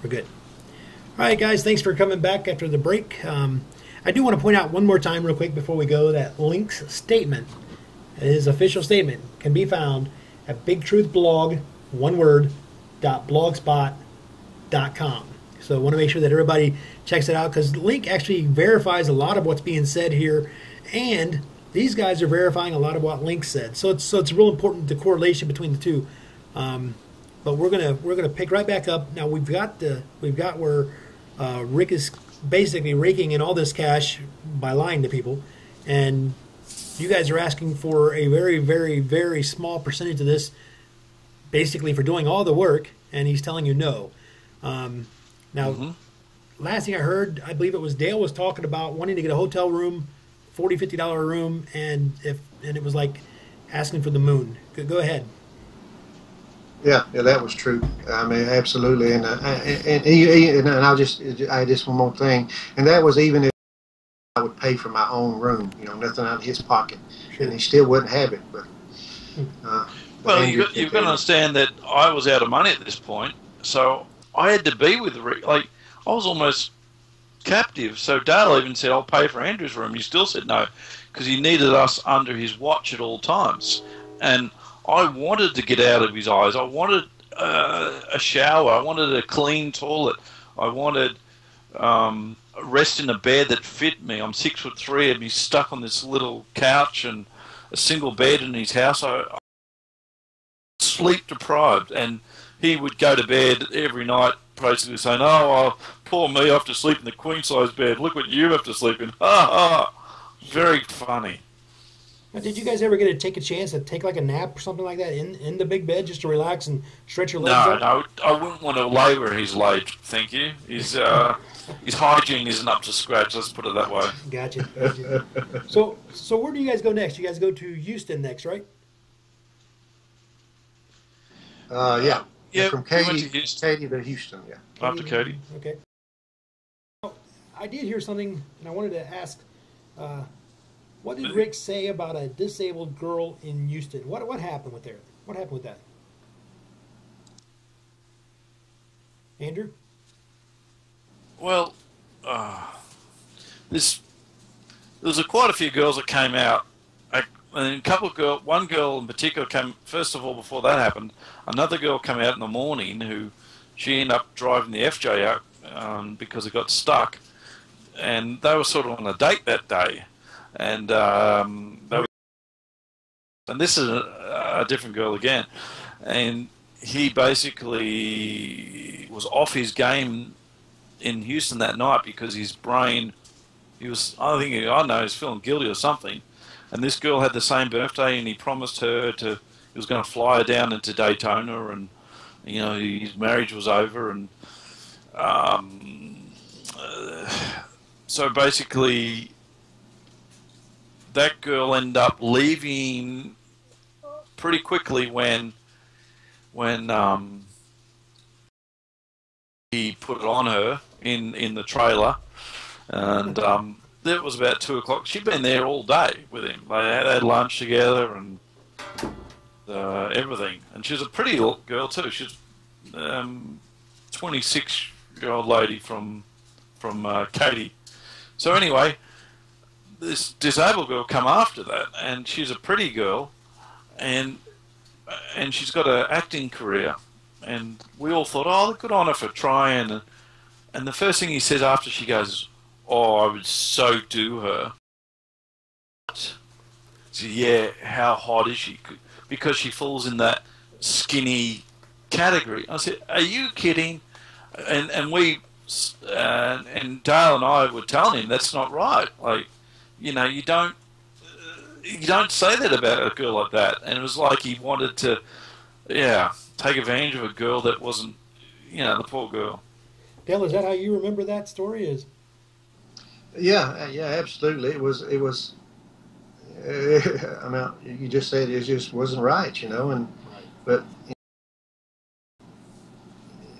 We're good. All right, guys. Thanks for coming back after the break. I do want to point out one more time, real quick, before we go, that Link's statement, his official statement, can be found at bigtruthblog, one word, .blogspot.com. So I want to make sure that everybody checks it out, because Link actually verifies a lot of what's being said here, and these guys are verifying a lot of what Link said. So it's real important, the correlation between the two. But we're gonna pick right back up. Now we've got where Rick is basically raking in all this cash by lying to people, and you guys are asking for a very, very, very small percentage of this, basically for doing all the work, and he's telling you no. Now, last thing I heard, I believe it was Dale was talking about wanting to get a hotel room, $40, $50 room, and it was like asking for the moon. Go ahead. Yeah, that was true. I mean, absolutely. And I'll just add this one more thing, and that was even if I would pay for my own room, nothing out of his pocket, and he still wouldn't have it. But well, you've got to understand that I was out of money at this point, so I had to be with Rick. Like, I was almost captive. So Dale even said, "I'll pay for Andrew's room." He still said no, because he needed us under his watch at all times, and I wanted to get out of his eyes. I wanted a shower. I wanted a clean toilet. I wanted rest in a bed that fit me. I'm 6'3", and he's stuck on this little couch and a single bed in his house. I sleep deprived, and he would go to bed every night basically saying, "Oh, poor me, I have to sleep in the queen size bed. Look what you have to sleep in." Very funny. Now, did you guys ever get to take a chance to take like a nap or something like that in the big bed just to relax and stretch your legs out? No, I wouldn't want to lay where he's laid, thank you. His hygiene isn't up to scratch, let's put it that way. Gotcha. So where do you guys go next? You guys go to Houston next, right? Yeah. Yeah, from Katy to Houston, yeah. Up to Katy. Okay. Now, I did hear something, and I wanted to ask, what did Rick say about a disabled girl in Houston? What happened with there? What happened with that? Andrew? Well, there was quite a few girls that came out. And one girl in particular came, first of all, before that happened, another girl came out in the morning she ended up driving the FJ out because it got stuck. And they were sort of on a date that day. And this is a different girl again. And he basically was off his game in Houston that night because his brain, he was feeling guilty or something. And this girl had the same birthday, and he promised her he was going to fly her down into Daytona, and his marriage was over, and so basically that girl ended up leaving pretty quickly when he put it on her in the trailer, and it was about 2 o'clock. She'd been there all day with him. They had lunch together and everything. And she's a pretty girl too. She's 26-year-old lady from Katy. So anyway, this disabled girl come after that, and she's a pretty girl, and she's got an acting career. And we all thought, oh, good on her for trying. And the first thing he says after, she goes, "Oh, I would so do her." So yeah, how hot is she? Because she falls in that skinny category. I said, "Are you kidding?" And Dale and I were telling him that's not right. Like, you don't say that about a girl like that. And it was like he wanted to, take advantage of a girl that wasn't, the poor girl. Dale, is that how you remember that story? Is? Yeah, absolutely. It was. I mean, you just said it just wasn't right, but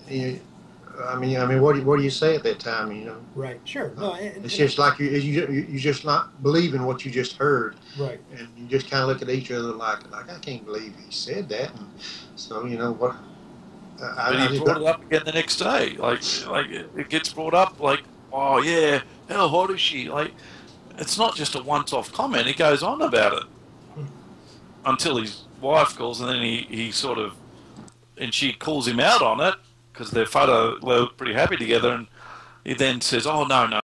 I mean, what do you say at that time, Right. Sure. No. It's just like you just not believing what you just heard. Right. And you just kind of look at each other like I can't believe he said that. And so what. But he brought it up again the next day. Like it gets brought up. Like, oh yeah, how hot is she? Like, it's not just a once-off comment. He goes on about it until his wife calls, and then he sort of, and she calls him out on it because their photo look pretty happy together, and he then says, "Oh no,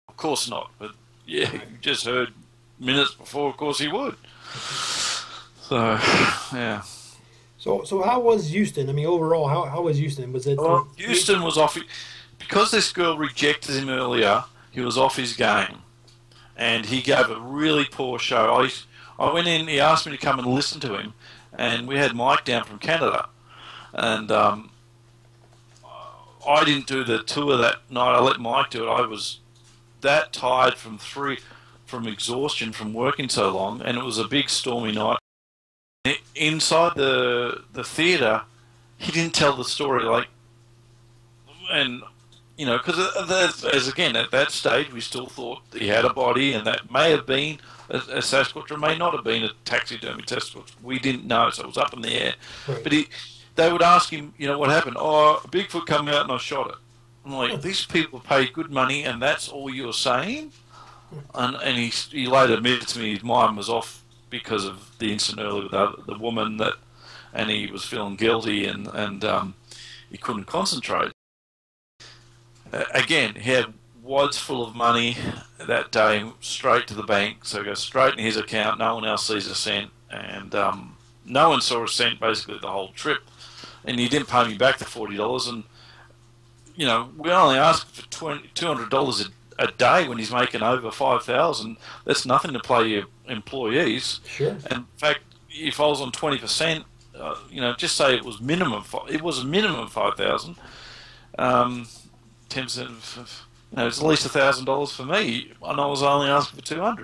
of course not." But yeah, you just heard minutes before, of course he would. So yeah. So how was Houston? I mean, overall, how was Houston? Was it? Well, Houston was off because this girl rejected him earlier. He was off his game, and he gave a really poor show. I went in. He asked me to come and listen to him, and we had Mike down from Canada, and I didn't do the tour that night. I let Mike do it. I was that tired from exhaustion from working so long, and it was a big stormy night. Inside the theatre, he didn't tell the story, like, and you know, because as again at that stage we still thought he had a body, and that may have been a Sasquatch or may not have been a taxidermy Sasquatch. We didn't know, so it was up in the air. Right. But they would ask him, you know, what happened? Oh, a Bigfoot came out and I shot it. I'm like, these people paid good money, and that's all you're saying? And he later admitted to me his mind was off because of the incident earlier with the woman and he was feeling guilty and he couldn't concentrate. Again, he had wads full of money that day, straight to the bank, so it goes straight in his account. No one else sees a cent, and no one saw a cent basically the whole trip. And he didn't pay me back the $40, and you know, we only asked for $200 a day when he's making over $5,000. That's nothing to pay your employees. Sure. And in fact, if I was on 20%, you know, just say it was minimum. It was a minimum $5,000. 10%. You know, it's at least $1,000 for me, and I was only asking for $200.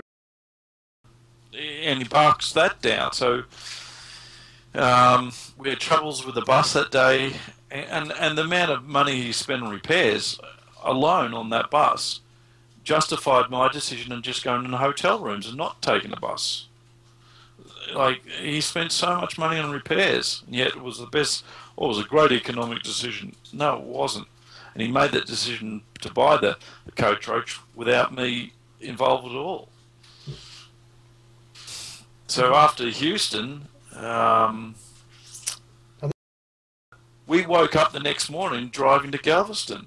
And he barks that down. So we had troubles with the bus that day, and the amount of money he spent on repairs alone on that bus justified my decision of just going in the hotel rooms and not taking the bus. Like, he spent so much money on repairs, and yet it was the best, or it was a great economic decision. No, it wasn't. And he made that decision to buy the coach roach without me involved at all. So after Houston, we woke up the next morning driving to Galveston.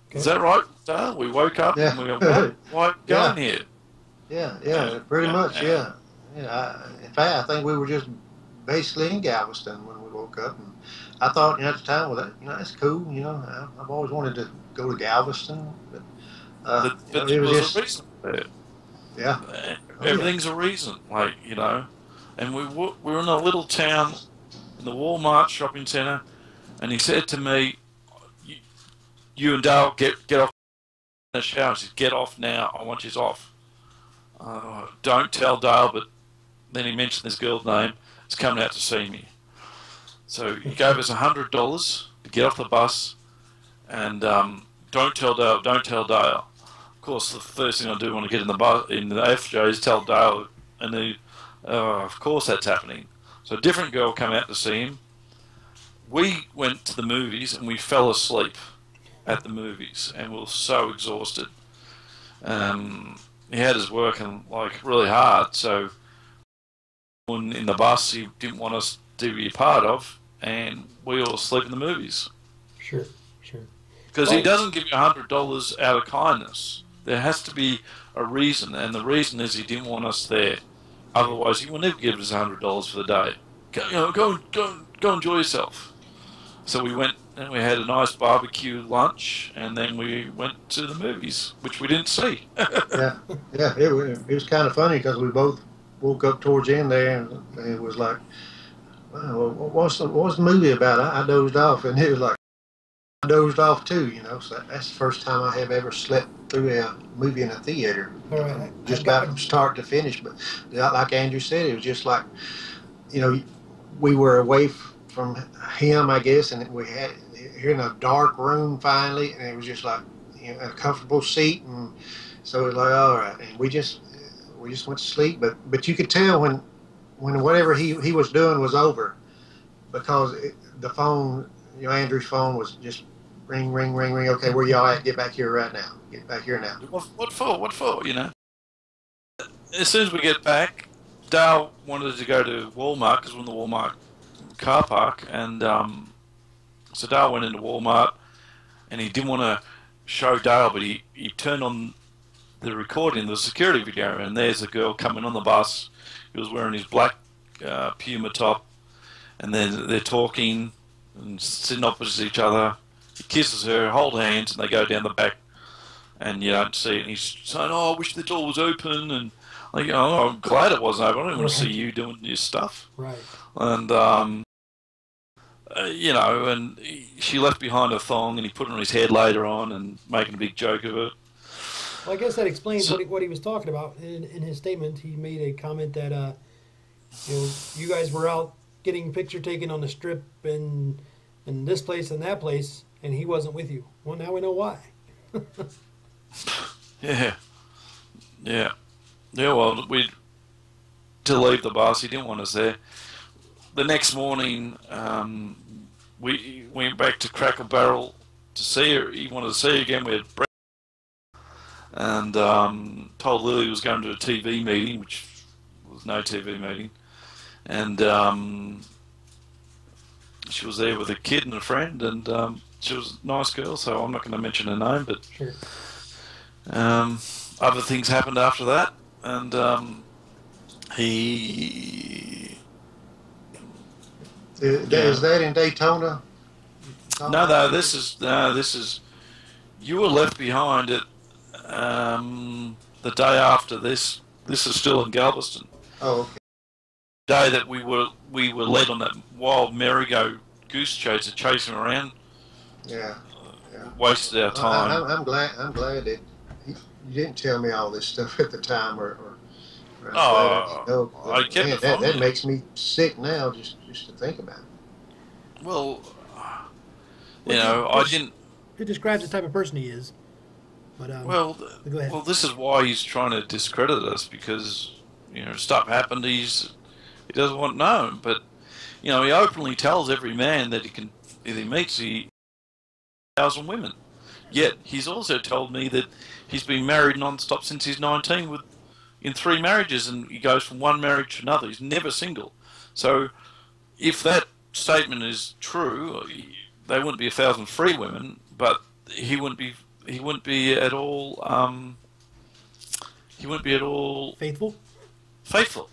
Okay. Is that right, Dale? We woke up and we were, why going here? Yeah, pretty much, yeah. In fact, I think we were just basically in Galveston when we woke up. And I thought, at the time, well, that's cool. I've always wanted to go to Galveston. But there was just a reason there. Yeah. Everything's a reason, And we were in a little town in the Walmart shopping centre, and he said to me, you and Dale get off in the shower. He said, get off now. I want you off. Don't tell Dale, but then he mentioned this girl's name. It's coming out to see me. So he gave us $100 to get off the bus, and don't tell Dale. Of course, the first thing I do when I get in the bus in the FJ is tell Dale, and of course that's happening. So a different girl came out to see him. We went to the movies and we fell asleep at the movies, and we were so exhausted. He had us working really hard, so in the bus he didn't want us to be a part of, and we all sleep in the movies. Sure. Because he doesn't give you $100 out of kindness. There has to be a reason, and the reason is he didn't want us there. Otherwise, he will never give us $100 for the day. Go enjoy yourself. So we went and we had a nice barbecue lunch, and then we went to the movies, which we didn't see. Yeah. It was kind of funny because we both woke up towards the end there, and it was like, wow, what's the movie about? I dozed off, and it was like, I dozed off too, So that's the first time I have ever slept through a movie in a theater. Right. Just got from start to finish. But like Andrew said, it was just like, we were away from him, I guess, and we had here in a dark room finally, and it was just like a comfortable seat, and so it was like, all right, and we just went to sleep. But you could tell when whatever he was doing was over, because the phone, Andrew's phone was just ring, ring, ring, ring. Okay, where y'all at? Get back here right now. Get back here now. What for? What for? As soon as we get back, Dale wanted to go to Walmart because we're in the Walmart car park, and so Dale went into Walmart, and he didn't want to show Dale, but he turned on the recording, the security video, and there's a girl coming on the bus. He was wearing his black Puma top, and they're talking and sitting opposite each other. He kisses her, hold hands, and they go down the back, and you don't see it. And he's saying, "Oh, I wish the door was open," and like, "Oh, I'm glad it wasn't open. I don't want to see you doing your stuff." Right. And and she left behind a thong, and he put it on his head later on, and making a big joke of it. Well, I guess that explains what he was talking about in his statement. He made a comment that you guys were out getting picture taken on the strip and in this place and that place, and he wasn't with you. Well, now we know why. Yeah. Well, to leave the bus, he didn't want us there. The next morning, we went back to Cracker Barrel to see her. He wanted to see her again. We had breakfast, and told Lily he was going to a TV meeting, which was no TV meeting, and she was there with a kid and a friend, and she was a nice girl, so I'm not going to mention her name, but sure. Other things happened after that, and he... Is that in Daytona? No, this is you were left behind at the day after this. This is still in Galveston. Oh, okay. Day that we were led on that wild merry-go goose chase to chase him around. Yeah. Wasted our time. I'm glad that you didn't tell me all this stuff at the time, or I kept it from that you. makes me sick now just to think about it. Well, I didn't. It describes the type of person he is. But go ahead. Well, this is why he's trying to discredit us, because stuff happened. He doesn't want known, but he openly tells every man that he meets 1,000 women. Yet he's also told me that he's been married non-stop since he's 19 in 3 marriages, and he goes from one marriage to another. He's never single. So if that statement is true, they wouldn't be 1,000 free women, but he wouldn't be at all faithful.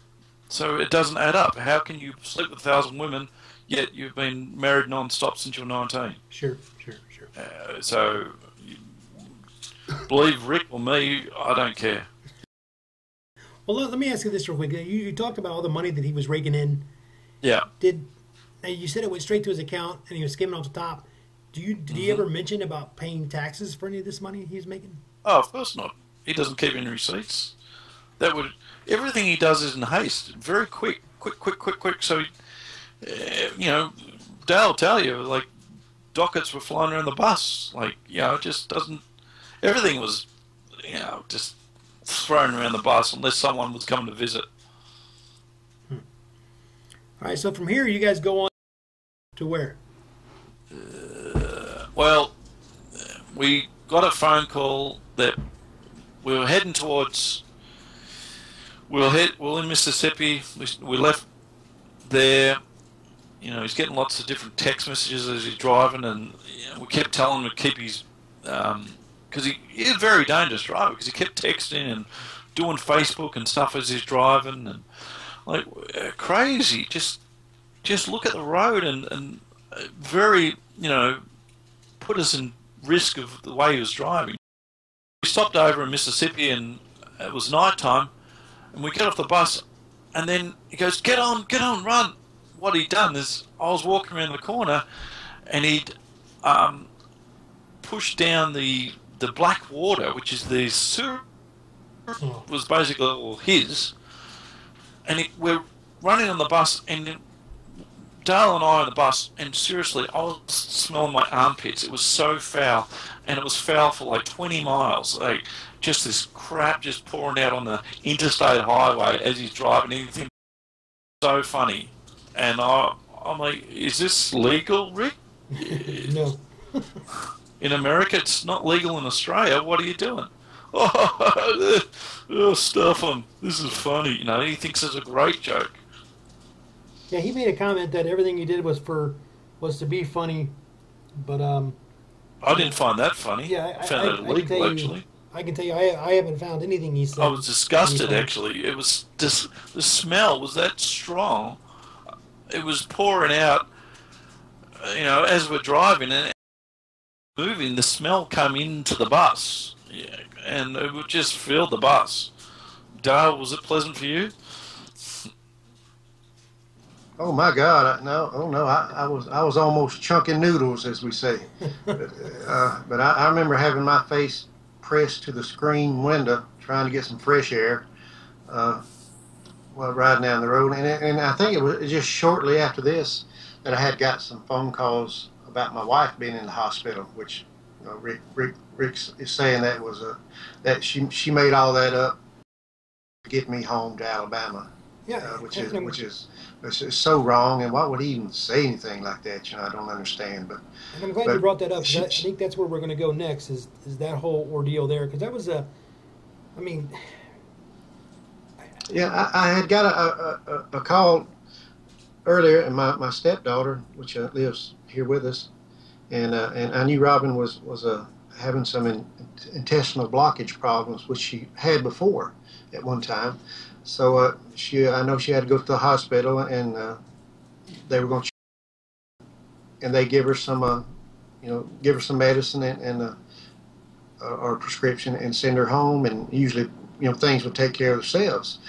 So it doesn't add up. How can you sleep with 1,000 women, yet you've been married non-stop since you're 19? Sure. So believe Rick or me, I don't care. Well, let me ask you this real quick. You talked about all the money that he was raking in. Yeah. You said it went straight to his account and he was skimming off the top. Did he ever mention about paying taxes for any of this money he's making? Oh, of course not. He doesn't keep any receipts. Everything he does is in haste, very quick. So, Dale will tell you, like, dockets were flying around the bus. Like, it just doesn't. Everything was, just thrown around the bus unless someone was coming to visit. All right, so from here you guys go on to where? We got a phone call that we were heading towards. We're in Mississippi. We left there. He's getting lots of different text messages as he's driving, and we kept telling him to keep his because he's a very dangerous driver, because he kept texting and doing Facebook and stuff as he's driving, and like crazy. Just look at the road and very put us in risk of the way he was driving. We stopped over in Mississippi, and it was night time, and we get off the bus, and then he goes, get on, run. What he'd done is, I was walking around the corner, and he'd pushed down the black water, which is the sewer, was basically all his, and we're running on the bus, and Dale and I on the bus, and seriously, I was smelling my armpits. It was so foul, and it was foul for like 20 miles. Like, just this crap just pouring out on the interstate highway as he's driving. Anything so funny, and I I'm like, is this legal, Rick? No. In America, it's not legal in Australia. What are you doing? Stuff him. This is funny. You know, he thinks it's a great joke. Yeah, he made a comment that everything he did was to be funny, but I didn't find that funny. Yeah, I found it illegal, actually. I can tell you, I haven't found anything he said. I was disgusted, actually. It was just, the smell was that strong. It was pouring out, you know, as we're driving and moving, the smell came into the bus. Yeah, and it would just fill the bus. Dale, was it pleasant for you? Oh my God! I was almost chunking noodles, as we say. but I remember having my face pressed to the screen window, trying to get some fresh air, while riding down the road. And I think it was just shortly after this that I had got some phone calls about my wife being in the hospital, which, you know, Rick is saying that was that she made all that up to get me home to Alabama. Yeah, which is so wrong. And why would he even say anything like that? You know, I don't understand. But and I'm glad you brought that up. I think that's where we're going to go next. Is that whole ordeal there? Because that was I mean. Yeah, I had got a call earlier, and my stepdaughter, which lives here with us, and I knew Robin was having some intestinal blockage problems, which she had before at one time. So I know she had to go to the hospital, and they were going to, and they give her some, give her some medicine and or a prescription and send her home, and usually, things would take care of themselves.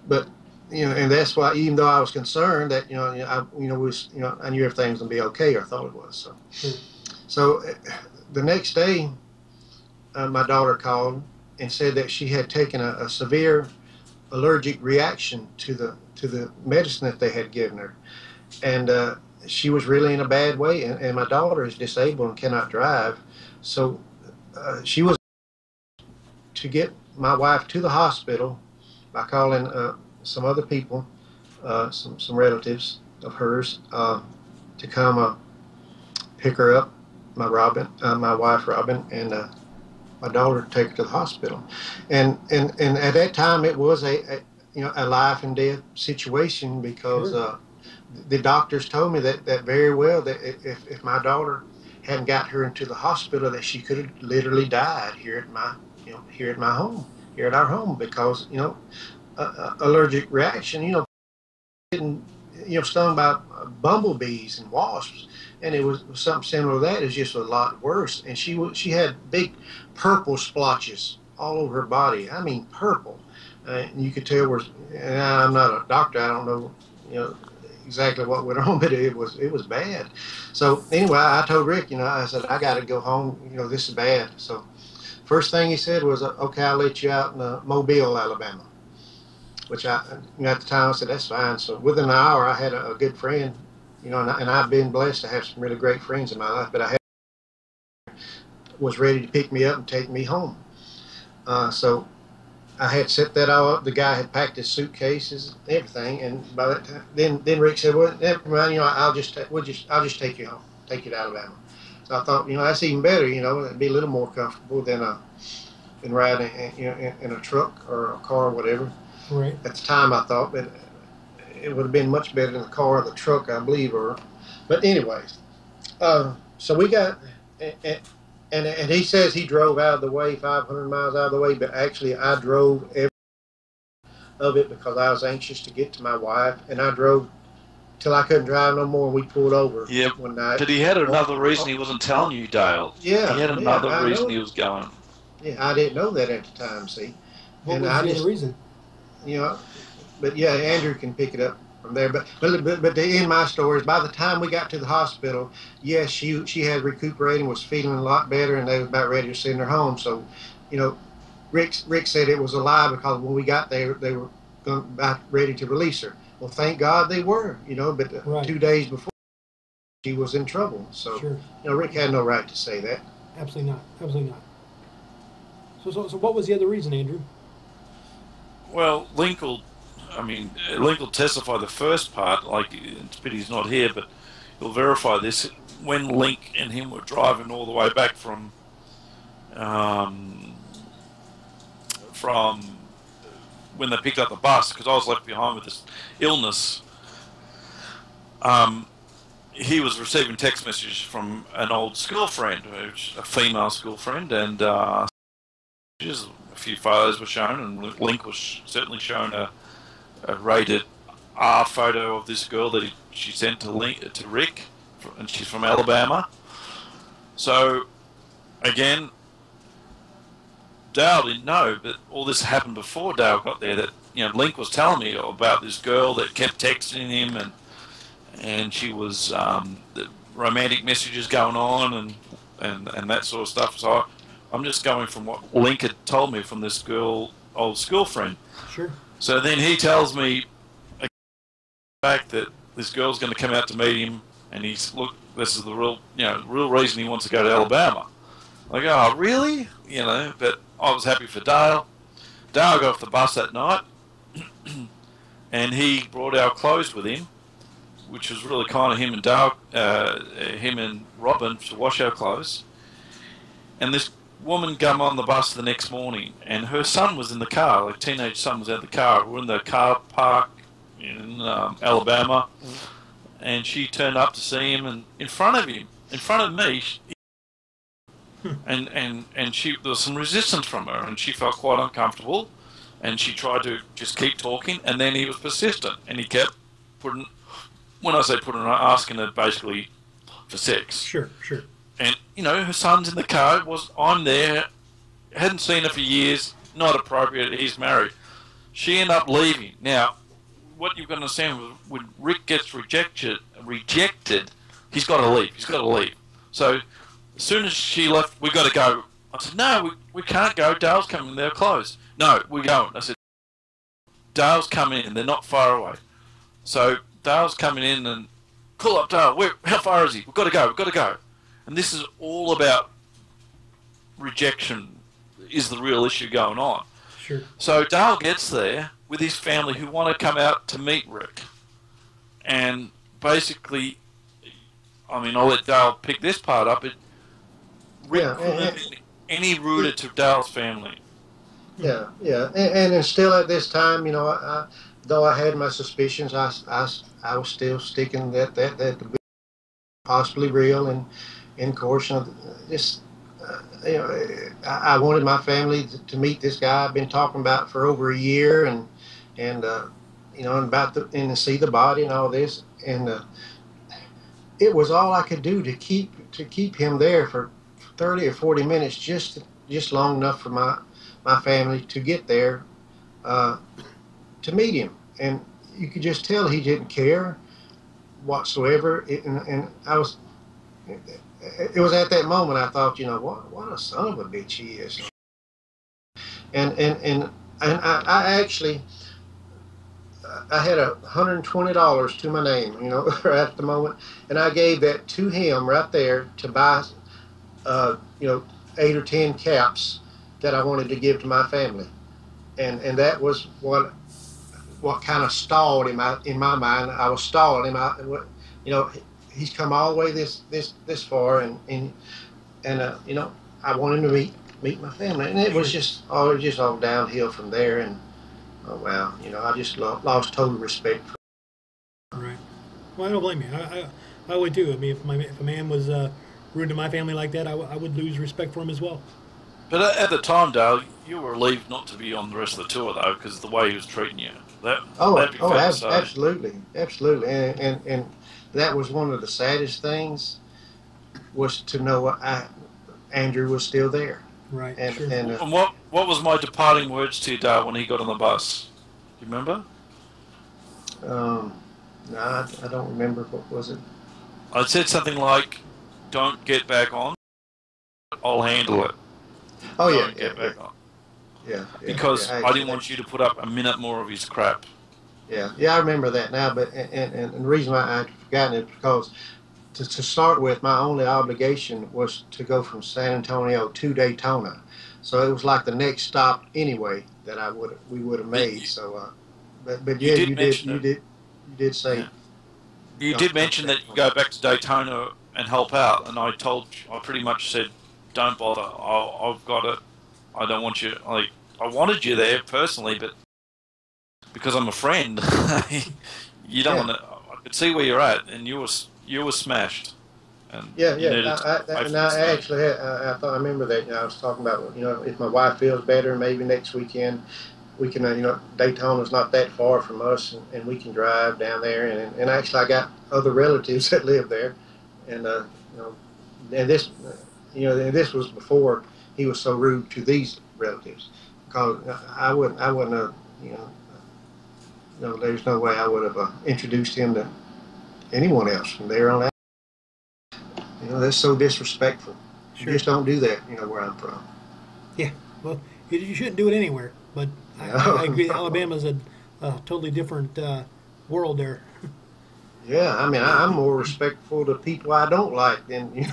But, and that's why, even though I was concerned that, I knew everything was going to be okay, or I thought it was. So the next day, my daughter called and said that she had taken a severe allergic reaction to the medicine that they had given her, and she was really in a bad way. And my daughter is disabled and cannot drive, so she was to get my wife to the hospital by calling some other people, some relatives of hers, to come pick her up, my wife Robin, and my daughter to take her to the hospital. And at that time it was a life and death situation, because the doctors told me that very well, that if my daughter hadn't got her into the hospital, that she could have literally died here at our home, because allergic reaction, getting stung by bumblebees and wasps, and it was something similar to that. It's just a lot worse. And she had big purple splotches all over her body. I mean, purple. And you could tell and I'm not a doctor, I don't know, exactly what went on, but it was bad. So anyway, I told Rick, I said, I got to go home. This is bad. So first thing he said was, okay, I'll let you out in Mobile, Alabama. Which at the time I said, that's fine. So within an hour, I had a good friend, and I've been blessed to have some really great friends in my life, but I was ready to pick me up and take me home. So I had set that all up. The guy had packed his suitcases, everything, and by that time, then Rick said, "Well, never mind. I'll just take you home, take you to Alabama." So I thought, that's even better. It'd be a little more comfortable than riding, in a truck or a car or whatever. Right. At the time, I thought, but it would have been much better than the car or the truck, I believe. But anyways, so we got, and he says he drove out of the way, 500 miles out of the way, but actually I drove every of it because I was anxious to get to my wife, and I drove till I couldn't drive no more, and we pulled over one night. But he had another reason he wasn't telling you, Dale. Yeah. He had another reason he was going. Yeah, I didn't know that at the time, see. What was the reason? But yeah, Andrew can pick it up from there. But the end of my story is, by the time we got to the hospital, yes, she had recuperated, was feeling a lot better, and they was about ready to send her home. So, Rick said it was a lie, because when we got there, they were about ready to release her. Well, thank God they were, but right. 2 days before, she was in trouble. So, sure. Rick had no right to say that. Absolutely not. Absolutely not. So what was the other reason, Andrew? Well, Link will I mean, Link will testify the first part, like, it's a pity he's not here, but he'll verify this. When Link and him were driving all the way back from when they picked up the bus, because I was left behind with this illness, he was receiving text messages from an old school friend, a female school friend, and a few photos were shown, and Link was certainly shown a rated R photo of this girl that she sent to Rick, and she's from Alabama. So, again, Dale didn't know, but all this happened before Dale got there. That Link was telling me about this girl that kept texting him, and she was the romantic messages going on, and that sort of stuff. So I'm just going from what Link had told me from this girl, old school friend. Sure. So then he tells me the fact that this girl's going to come out to meet him, and look, this is the real reason he wants to go to Alabama. Like, oh, really? But I was happy for Dale. Dale got off the bus that night, and he brought our clothes with him, which was really kind of him and Dale, him and Robin, to wash our clothes. And this woman came on the bus the next morning, and her son was in the car. Like, teenage son was in the car. We were in the car park in Alabama, and she turned up to see him, and in front of me, and she, there was some resistance from her, and she felt quite uncomfortable, and she tried to just keep talking, and then he was persistent, and he kept putting, when I say putting, asking her basically for sex. Sure. And, her son's in the car, I'm there, hadn't seen her for years, not appropriate, he's married. She ended up leaving. Now, what you've got to understand, when Rick gets rejected, he's got to leave. So, as soon as she left, we got to go. I said, no, we can't go. Dale's coming. They're closed. No, we're going. I said, Dale's coming in. They're not far away. So Dale's coming in and, call up Dale. How far is he? We've got to go. And this is all about rejection is the real issue going on. Sure. So Dale gets there with his family who want to come out to meet Rick. And basically, I mean, I'll let Dale pick this part up. Rick any rooted to Dale's family. Yeah. And still at this time, though I had my suspicions, I was still sticking that the possibly real, and of course, I wanted my family to meet this guy I've been talking about for over a year, and to see the body and all this, and it was all I could do to keep him there for 30 or 40 minutes, just long enough for my family to get there to meet him. And you could just tell he didn't care whatsoever. And it was at that moment I thought, what a son of a bitch he is. And I actually, I had $120 to my name, right at the moment, and I gave that to him right there to buy 8 or 10 caps that I wanted to give to my family, and that was what kind of stalled him in my mind. I was stalling him. He's come all the way this far, and I want him to meet my family, and it was just all downhill from there. And I just lost total respect for him. Right. Well, I don't blame you. I would too. I mean, if a man was rude to my family like that, I would lose respect for him as well. But at the time, Dale, you were relieved not to be on the rest of the tour, though, because of the way he was treating you. Absolutely, and that was one of the saddest things, was to know Andrew was still there. Right. And, sure. And what was my departing words to you, Dale, when he got on the bus? Do you remember? No, I don't remember. What was it? I said something like, "Don't get back on. I'll handle it." Oh, yeah. Don't get back on. Yeah. Because I didn't want you to put up a minute more of his crap. Yeah, I remember that now. But and the reason why I'd forgotten it, because to start with, my only obligation was to go from San Antonio to Daytona, so it was like the next stop anyway that we would have made. So but yeah, you did say. Yeah. You did mention that you go back to Daytona and help out, and I pretty much said, don't bother. I've got it. I don't want you. Like, I wanted you there personally, but because I'm a friend, you don't want to. I could see where you're at, and you were smashed. And I remember that. I was talking about, if my wife feels better, maybe next weekend we can, Daytona's not that far from us, and we can drive down there. And actually, I got other relatives that live there, and and this was before he was so rude to these relatives, because I wouldn't have, there's no way I would have introduced him to anyone else from there on out. That's so disrespectful. Sure. You just don't do that, where I'm from. Yeah, well, you shouldn't do it anywhere, but I agree. Alabama's a totally different world there. Yeah, I mean, I'm more respectful to people I don't like than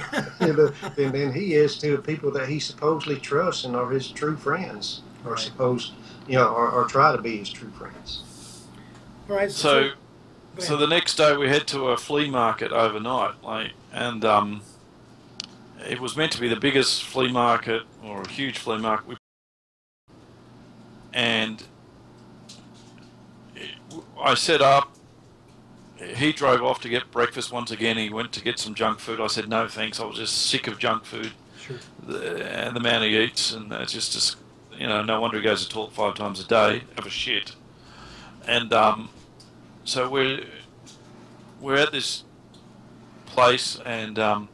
than he is to people that he supposedly trusts and are his true friends, or right. Supposed, or try to be his true friends. All right. So the next day we head to a flea market overnight, and it was meant to be the biggest flea market, or a huge flea market. And I set up. He drove off to get breakfast once again. He went to get some junk food. I said, no thanks. I was just sick of junk food. Sure. And the man he eats. And it's just no wonder he goes to toilet 5 times a day. Have a shit. And so we're at this place. And I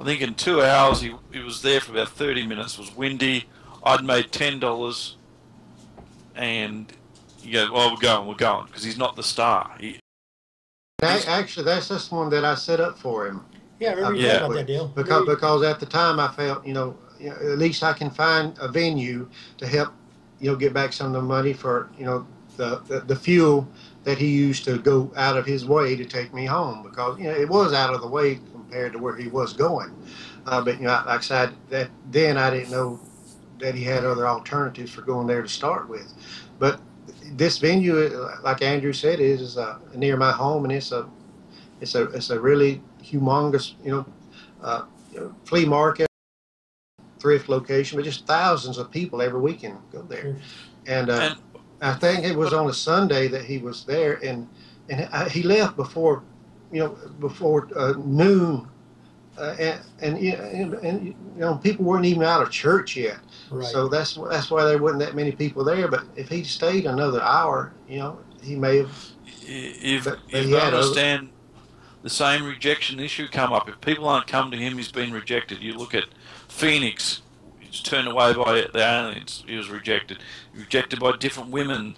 think in 2 hours, he was there for about 30 minutes. It was windy. I'd made $10. And he goes, well, we're going. Because he's not the star. Actually, that's just one that I set up for him. Yeah, I remember you talking about that deal. Because at the time I felt, at least I can find a venue to help, get back some of the money for, the fuel that he used to go out of his way to take me home, because it was out of the way compared to where he was going. But like I said, that then I didn't know that he had other alternatives for going there to start with, but. This venue, like Andrew said, is near my home, and it's a really humongous, flea market, thrift location, but just thousands of people every weekend go there. And I think it was on a Sunday that he was there, and he left before noon, and people weren't even out of church yet. Right. So that's why there wasn't that many people there. But if he stayed another hour, he may have. If you understand, the same rejection issue come up. If people aren't come to him, he's been rejected. You look at Phoenix; he's turned away by the aliens. He was rejected by different women,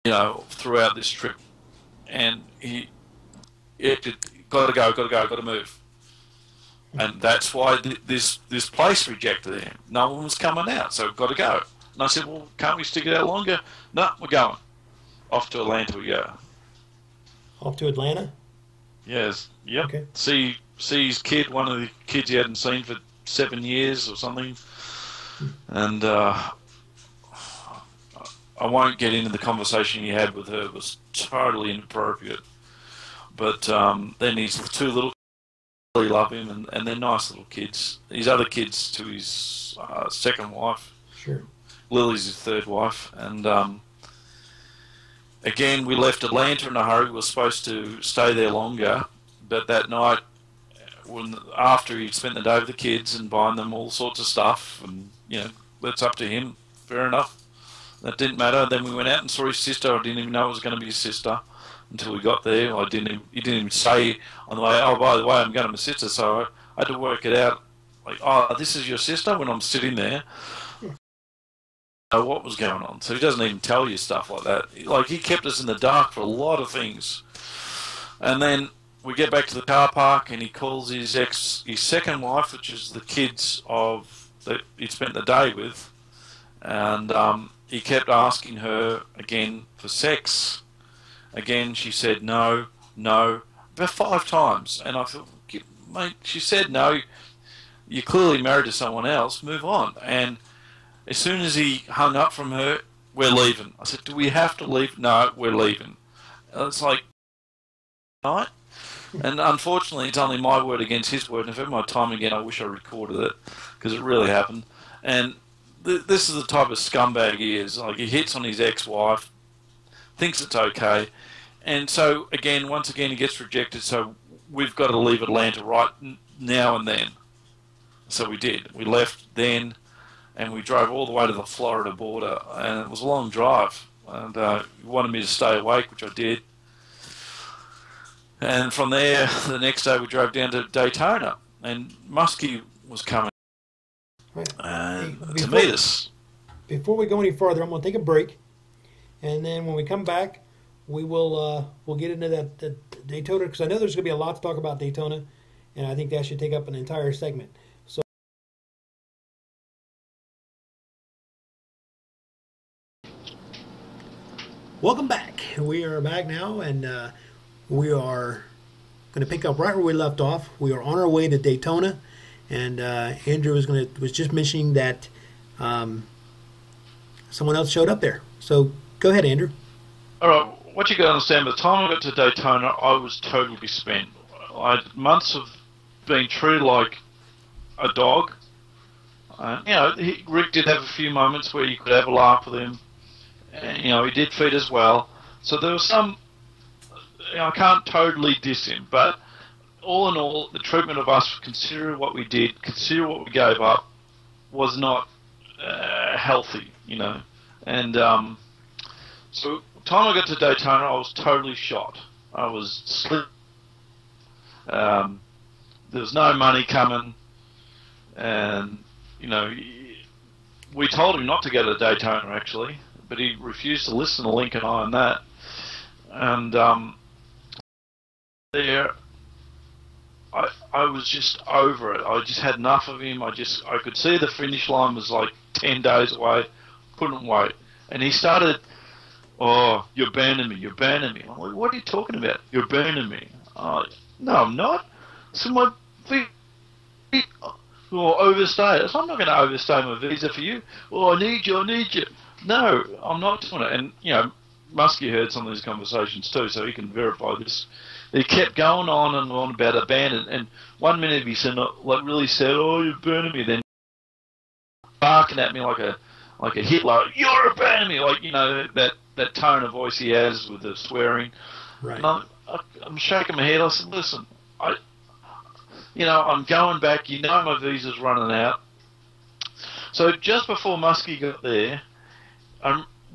throughout this trip, and he got to move. And that's why this place rejected him. No one was coming out, so got to go. And I said, well, can't we stick it out longer? No, we're going. Off to Atlanta we go. Off to Atlanta? Yes. Yep. Okay. See his kid, one of the kids he hadn't seen for 7 years or something. And I won't get into the conversation he had with her. It was totally inappropriate. But then his 2 little really love him, and they're nice little kids. His other kids to his second wife. Sure. Lily's his third wife. And again, we left Atlanta in a hurry. We were supposed to stay there longer, but that night, after he'd spent the day with the kids and buying them all sorts of stuff, and that's up to him. Fair enough. That didn't matter. Then we went out and saw his sister. I didn't even know it was going to be his sister until we got there. He didn't even say on the way, oh, by the way, I'm going to my sister. So I had to work it out, like, oh, this is your sister, when I'm sitting there. Know what was going on. So he doesn't even tell you stuff like that. Like, he kept us in the dark for a lot of things. And then we get back to the car park, and he calls his second wife, which is the kids that he'd spent the day with, and he kept asking her again for sex. Again, she said no, about 5 times. And I thought, mate, she said no, you're clearly married to someone else, move on. And as soon as he hung up from her, we're leaving. I said, do we have to leave? No, we're leaving. It's like, all right. And unfortunately, it's only my word against his word. And if I had my time again, I wish I recorded it, because it really happened. And this is the type of scumbag he is. Like, he hits on his ex-wife, thinks it's okay. And so, once again, he gets rejected. So we've got to leave Atlanta right now and then. So we did. We left then, and we drove all the way to the Florida border. And it was a long drive. And he wanted me to stay awake, which I did. And from there, the next day we drove down to Daytona, and Muskie was coming to meet us. Before we go any further, I'm going to take a break, and then when we come back, we will we'll get into that Daytona, because I know there's going to be a lot to talk about Daytona, and I think that should take up an entire segment. So, welcome back. We are back now, and we are going to pick up right where we left off. We are on our way to Daytona, and Andrew was just mentioning that someone else showed up there. So go ahead, Andrew. All right. What you got to understand, by the time I got to Daytona, I was totally spent. I had months of being treated like a dog. Rick did have a few moments where you could have a laugh with him. And, he did feed us well. So there was some... I can't totally diss him, but all in all, the treatment of us, consider what we did, consider what we gave up, was not healthy, And so, time I got to Daytona, I was totally shot. I was asleep. There was no money coming, and we told him not to go to Daytona actually, but he refused to listen to Link and I on that, and there, I was just over it. I just had enough of him. I could see the finish line was like 10 days away. Couldn't wait. And he started, "Oh, you're banning me. You're banning me." I'm like, "What are you talking about? You're banning me." No, I'm not. So my overstay. So I'm not going to overstay my visa for you. "Oh, I need you. No, I'm not doing it. And, Muskie heard some of these conversations too, so he can verify this. He kept going on and on about a ban, and 1 minute he said, really said, "Oh, you're burning me," then barking at me like a Hitler, "You're burning me," that tone of voice he has with the swearing. Right. And I'm shaking my head. I said, "Listen, I'm going back. My visa's running out." So just before Muskie got there,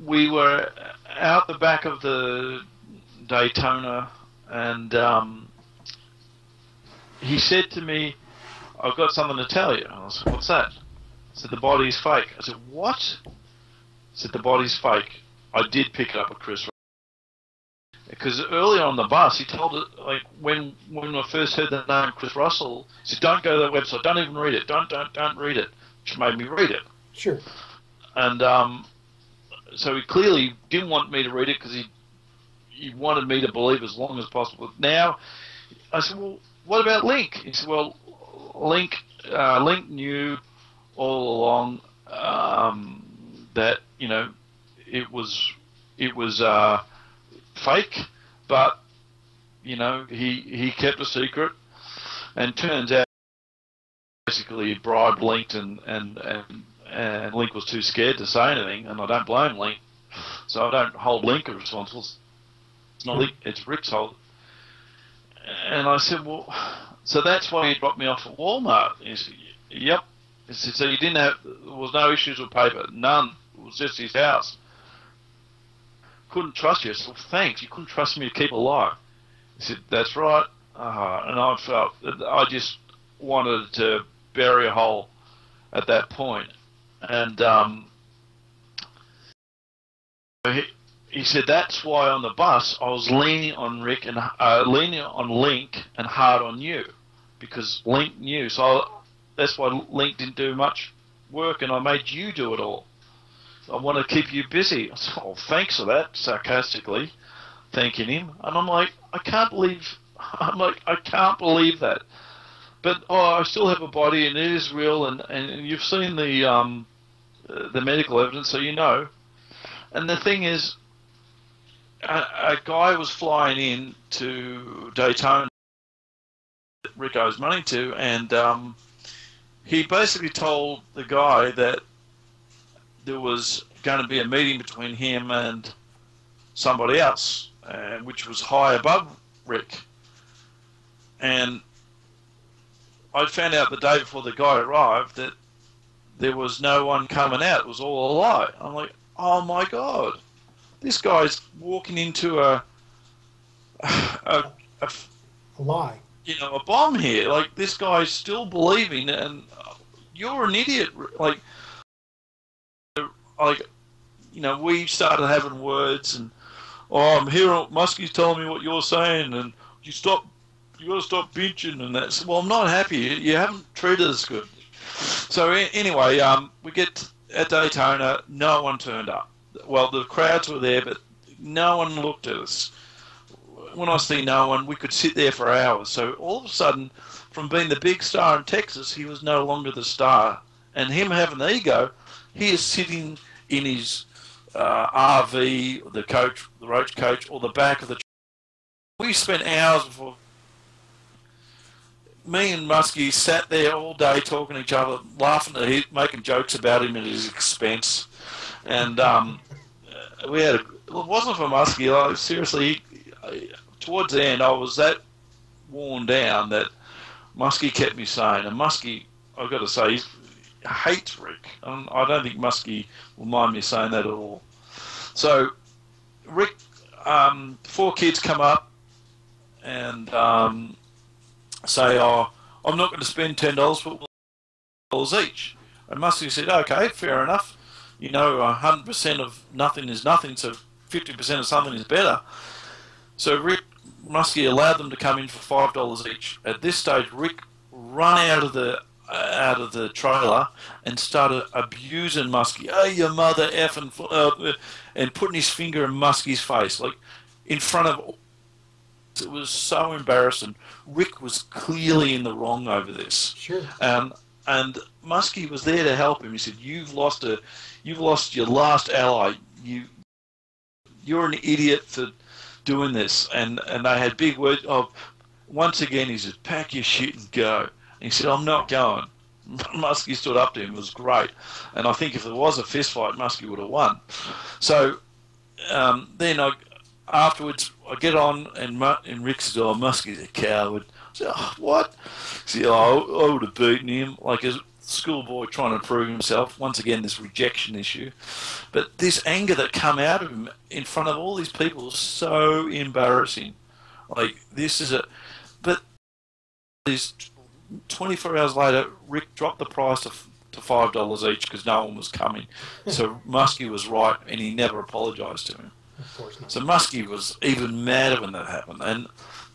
we were out the back of the Daytona, and he said to me, "I've got something to tell you." I said, "What's that?" He said, "The body's fake." I said, "What?" He said, "The body's fake. I did pick it up with Chris." Because earlier on the bus, he told it, when I first heard the name Chris Russell, he said, "Don't go to that website. Don't even read it. Don't read it." Which made me read it. Sure. And so he clearly didn't want me to read it, because he wanted me to believe as long as possible. Now, I said, "Well, what about Link?" He said, "Well, Link knew all along that it was fake, but he kept a secret, and turns out basically he bribed Link, and Link was too scared to say anything, and I don't blame Link, so I don't hold Link responsible. It's not Link, it's Rick's hold." And I said, "Well, so that's why he dropped me off at Walmart." He said, "Yep." He said, "So there was no issues with paper?" "None. It was just his house." "Couldn't trust you." I said, "Well, thanks. You couldn't trust me to keep alive." He said, "That's right." And I felt that I just wanted to bury a hole at that point. And he said, "That's why on the bus I was leaning on Rick and leaning on Link and hard on you, because Link knew. So that's why Link didn't do much work, and I made you do it all. I want to keep you busy." I said, "Oh, thanks for that," sarcastically thanking him. And I'm like, I can't believe that. But I still have a body, and it is real, and you've seen the medical evidence, so you know. And the thing is, a guy was flying in to Daytona that Rick owes money to, and he basically told the guy that there was going to be a meeting between him and somebody else, which was high above Rick. And I found out the day before the guy arrived that there was no one coming out. It was all a lie. I'm like, oh my God, this guy's walking into a lie. You know, a bomb here. Like, this guy's still believing, and you're an idiot. Like, you know, we started having words, and I'm here. Muskie's telling me what you're saying, and you got to stop bitching, and that's. Well, I'm not happy. You haven't treated us good. So anyway, we get at Daytona. No one turned up. Well, the crowds were there, but no one looked at us. When I see no one, we could sit there for hours. So all of a sudden, from being the big star in Texas, he was no longer the star. And him having the ego, he is sitting in his RV, the roach coach, or the back of the. We spent hours before. Me and Muskie sat there all day talking to each other, laughing at him, making jokes about him at his expense, and we had. It wasn't for Muskie. Like, seriously, towards the end, I was that worn down that Muskie kept me sane. And Muskie, I've got to say, he hates Rick. I don't think Muskie will mind me saying that at all. So, Rick, 4 kids come up and say, "Oh, I'm not going to spend $10, but $1 each." And Muskie said, "Okay, fair enough. You know, 100% of nothing is nothing, so 50% of something is better." So Rick Muskie allowed them to come in for $5 each. At this stage, Rick ran out of the trailer and started abusing Muskie. "Oh, your mother effing," and putting his finger in Muskie's face, like in front of. It was so embarrassing. Rick was clearly in the wrong over this. Sure. And Muskie was there to help him. He said, "You've lost your last ally. You're an idiot for doing this." And they had big words. Once again, he said, "Pack your shit and go." And he said, "I'm not going." Muskie stood up to him. It was great. And I think if there was a fist fight, Muskie would have won. So then afterwards, I get on, and Rick says, "Oh, Muskie's a coward." I said, "Oh, what?" He said, "Oh, I would have beaten him," like a schoolboy trying to prove himself. Once again, this rejection issue. But this anger that come out of him in front of all these people is so embarrassing. Like, this is But these 24 hours later, Rick dropped the price to $5 each because no one was coming. So Muskie was right, and he never apologised to him. Of course not. So Muskie was even madder when that happened. And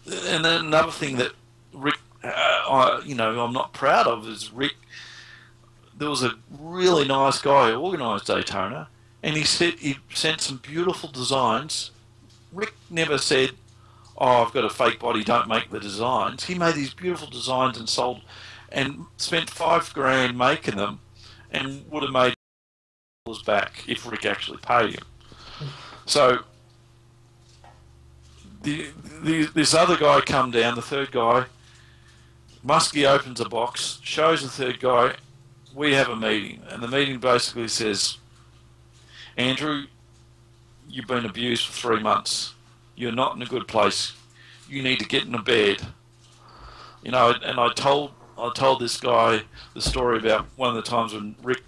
then another thing that Rick, I'm not proud of is Rick. There was a really nice guy who organised Daytona, and he sent some beautiful designs. Rick never said, "Oh, I've got a fake body, don't make the designs." He made these beautiful designs and sold, and spent $5,000 making them, and would have made $1 back if Rick actually paid him. So this other guy come down, the third guy. Muskie opens a box, shows the third guy, "We have a meeting," and the meeting basically says, "Andrew, you've been abused for 3 months. You're not in a good place. You need to get in a bed." You know, and I told this guy the story about one of the times when Rick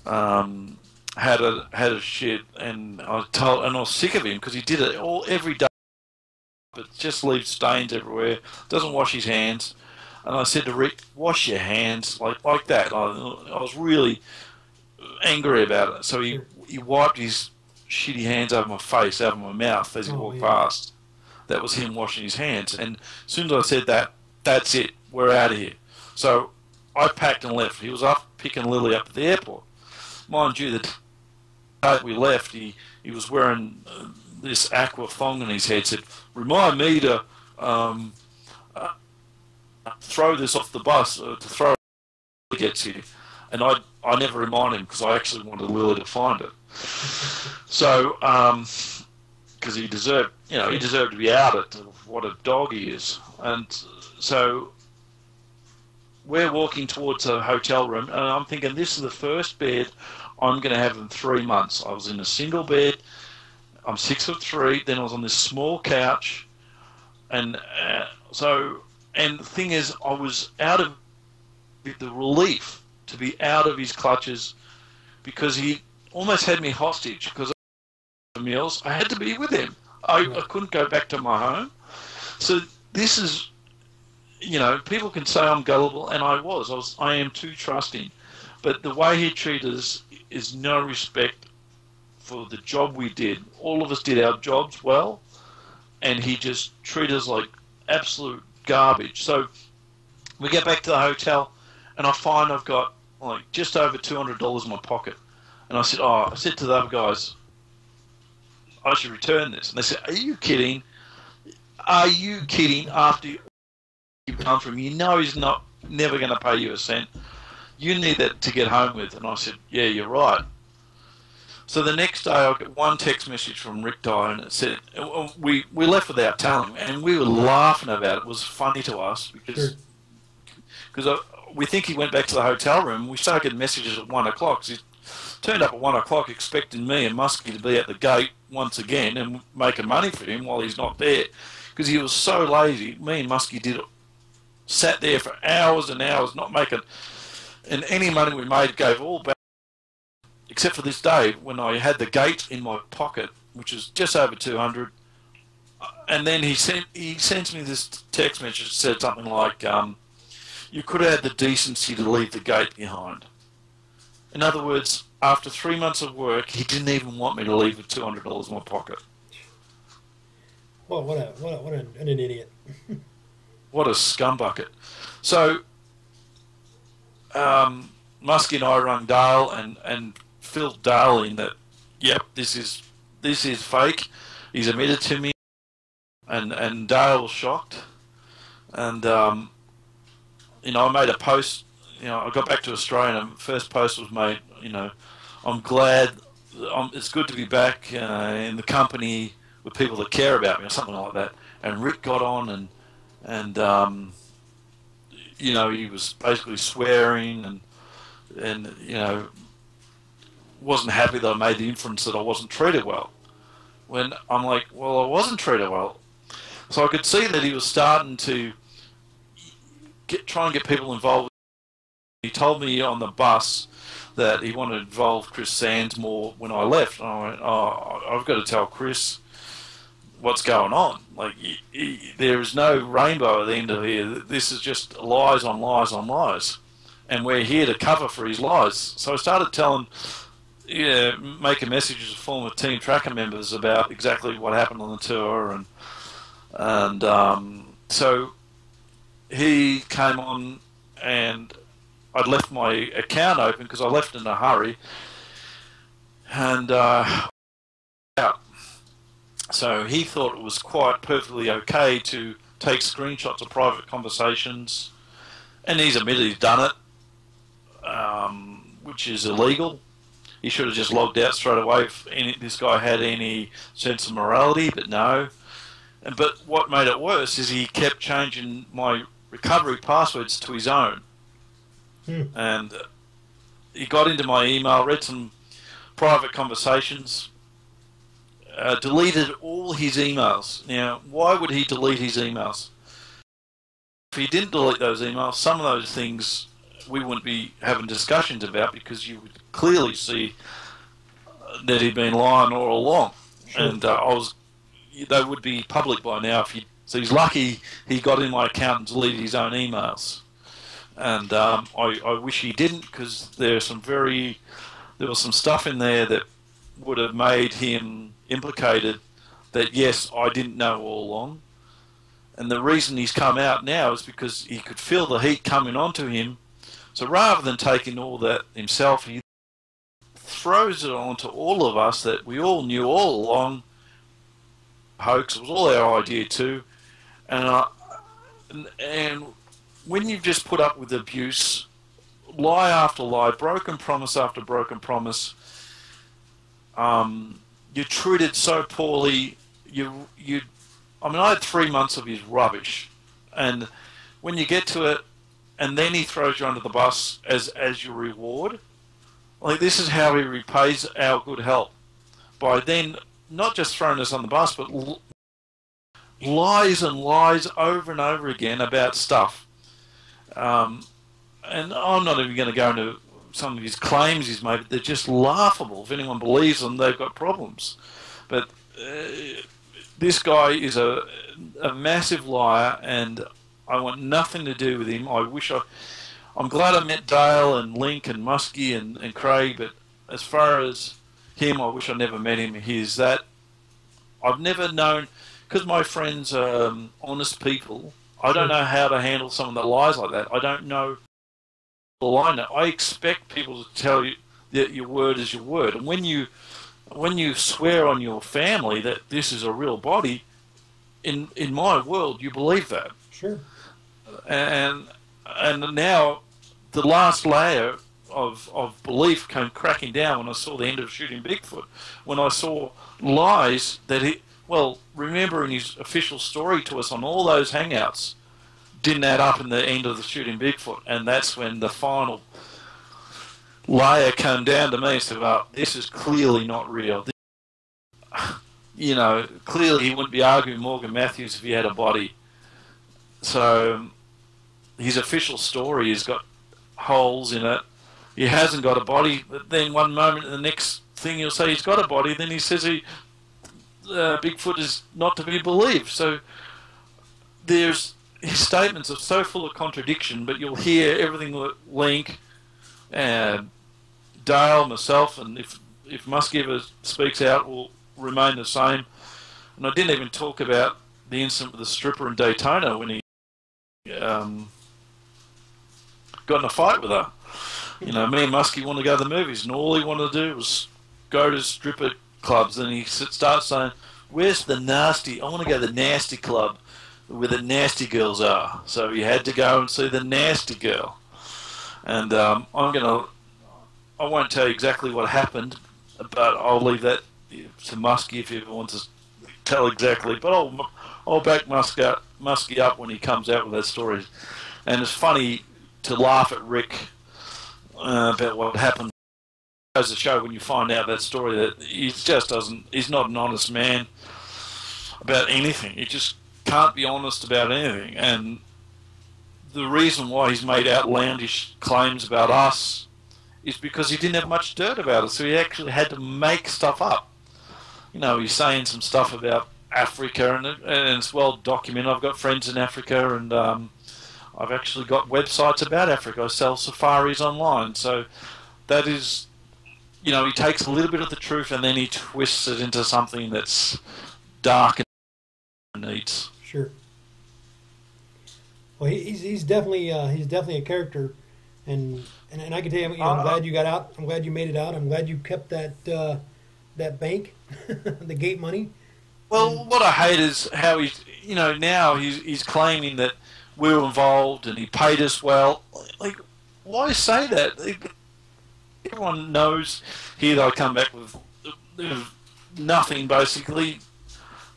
had a shit, and I was sick of him because he did it every day, but just leaves stains everywhere. Doesn't wash his hands, and I said to Rick, "Wash your hands," like that. I was really angry about it. So he wiped his shitty hands over my face, over my mouth as he walked past. That was him washing his hands. And as soon as I said that, that's it. We're out of here. So I packed and left. He was up picking Lily up at the airport. Mind you, the day we left, he was wearing this aqua thong on his head. Said, "Remind me to throw this off the bus, to throw it when it gets here." And I never reminded him because I actually wanted Lily to find it. So, because he deserved, he deserved to be outed of what a dog he is. And so we're walking towards a hotel room, and I'm thinking, this is the first bed I'm going to have in 3 months. I was in a single bed. I'm 6'3". Then I was on this small couch, and and the thing is, I was out of the relief to be out of his clutches, because he almost had me hostage. Because of meals, I had to be with him. I couldn't go back to my home. So this is, people can say I'm gullible, and I am too trusting. But the way he treated us is no respect for the job we did. All of us did our jobs well, and he just treated us like absolute garbage. So we get back to the hotel, and I find I've got like just over $200 in my pocket. And I said to the other guys, I should return this. And they said, are you kidding? Are you kidding? After you've done for him, he's never going to pay you a cent. You need that to get home with. And I said, yeah, you're right. So the next day I got one text message from Rick Dye, and it said, we left without telling him, and we were laughing about it. It was funny to us because we think he went back to the hotel room. We started getting messages at 1 o'clock. He turned up at 1 o'clock expecting me and Muskie to be at the gate once again and making money for him while he's not there, because he was so lazy. Me and Muskie sat there for hours and hours not making, and any money we made gave all back, except for this day when I had the gate in my pocket, which is just over 200. And then he sends me this text message that said something like, you could have had the decency to leave the gate behind. In other words, after 3 months of work, he didn't even want me to leave with $200 in my pocket. Well, what an idiot. What a scumbucket. So, Muskie and I rung Dale and filled Dale in that, yep, this is fake. He's admitted to me, and Dale was shocked. And I made a post. I got back to Australia, and the first post was made. I'm glad. It's good to be back in the company with people that care about me, or something like that. And Rick got on, and he was basically swearing, and wasn't happy that I made the inference that I wasn't treated well. When I'm like, well, I wasn't treated well. So I could see that he was starting to try and get people involved. He told me on the bus that he wanted to involve Chris Sands more when I left. And I went, I've got to tell Chris what's going on. Like, there is no rainbow at the end of here. This is just lies on lies on lies. And we're here to cover for his lies. So I started making messages to former Team Tracker members about exactly what happened on the tour. And so he came on, and I'd left my account open because I left in a hurry, and out. So he thought it was quite perfectly okay to take screenshots of private conversations, and he's admitted he's done it, which is illegal. He should have just logged out straight away if this guy had any sense of morality, but no. But what made it worse is he kept changing my recovery passwords to his own. And he got into my email, read some private conversations, deleted all his emails. Now, why would he delete his emails? If he didn't delete those emails, some of those things we wouldn't be having discussions about, because you would clearly see that he'd been lying all along. Sure. And they would be public by now. So he's lucky he got in my account and deleted his own emails. And I wish he didn't, because there was some stuff in there that would have made him implicated that, yes, I didn't know all along. And the reason he's come out now is because he could feel the heat coming onto him. So rather than taking all that himself, he throws it onto all of us that we all knew all along. Hoax, it was all our idea too. And when you've just put up with abuse, lie after lie, broken promise after broken promise, you're treated so poorly. I mean, I had 3 months of his rubbish, and when you get to it, and then he throws you under the bus as your reward. Like, this is how he repays our good help, by then not just throwing us on the bus, but lies and lies over and over again about stuff. And I'm not even going to go into some of his claims he's made, but they're just laughable. If anyone believes them, they've got problems. But this guy is a massive liar, and I want nothing to do with him. I'm glad I met Dale and Link and Muskie and Craig, but as far as him, I wish I never met him. I've never known, because my friends are honest people, I don't know how to handle someone that lies like that. I don't know the line. I expect people to tell you that your word is your word. And when you swear on your family that this is a real body, in my world, you believe that. Sure. And now the last layer of belief came cracking down when I saw the end of Shooting Bigfoot, when I saw lies that remembering his official story to us on all those hangouts didn't add up in the end of the Shooting Bigfoot, and that's when the final layer came down to me and said, well, this is clearly not real. Clearly he wouldn't be arguing Morgan Matthews if he had a body. So his official story has got holes in it. He hasn't got a body, but then one moment, the next thing he'll say he's got a body, then he says Bigfoot is not to be believed. So his statements are so full of contradiction, but you'll hear everything that Link and Dale, myself, and if Muskie ever speaks out, will remain the same. And I didn't even talk about the incident with the stripper in Daytona when he got in a fight with her. Me and Muskie wanted to go to the movies, and all he wanted to do was go to stripper clubs. And he starts saying, "Where's the nasty? I want to go to the nasty club where the nasty girls are." So he had to go and see the nasty girl. And I won't tell you exactly what happened, but I'll leave that to Muskie if he ever wants to tell exactly. But I'll back Muskie up when he comes out with that story. And it's funny to laugh at Rick about what happened. It goes to show when you find out that story that he's not an honest man about anything. He just can't be honest about anything. And the reason why he's made outlandish claims about us is because he didn't have much dirt about us, so he actually had to make stuff up. He's saying some stuff about Africa, and it's well documented. I've got friends in Africa, and I've actually got websites about Africa. I sell safaris online, so that is, he takes a little bit of the truth and then he twists it into something that's dark and neat. Sure. Well, he's definitely a character, and I can tell you, I'm glad you got out. I'm glad you made it out. I'm glad you kept that bank, the gate money. Well, what I hate is how now he's claiming that we were involved and he paid us well. Like, why say that? Everyone knows here that I come back with nothing, basically.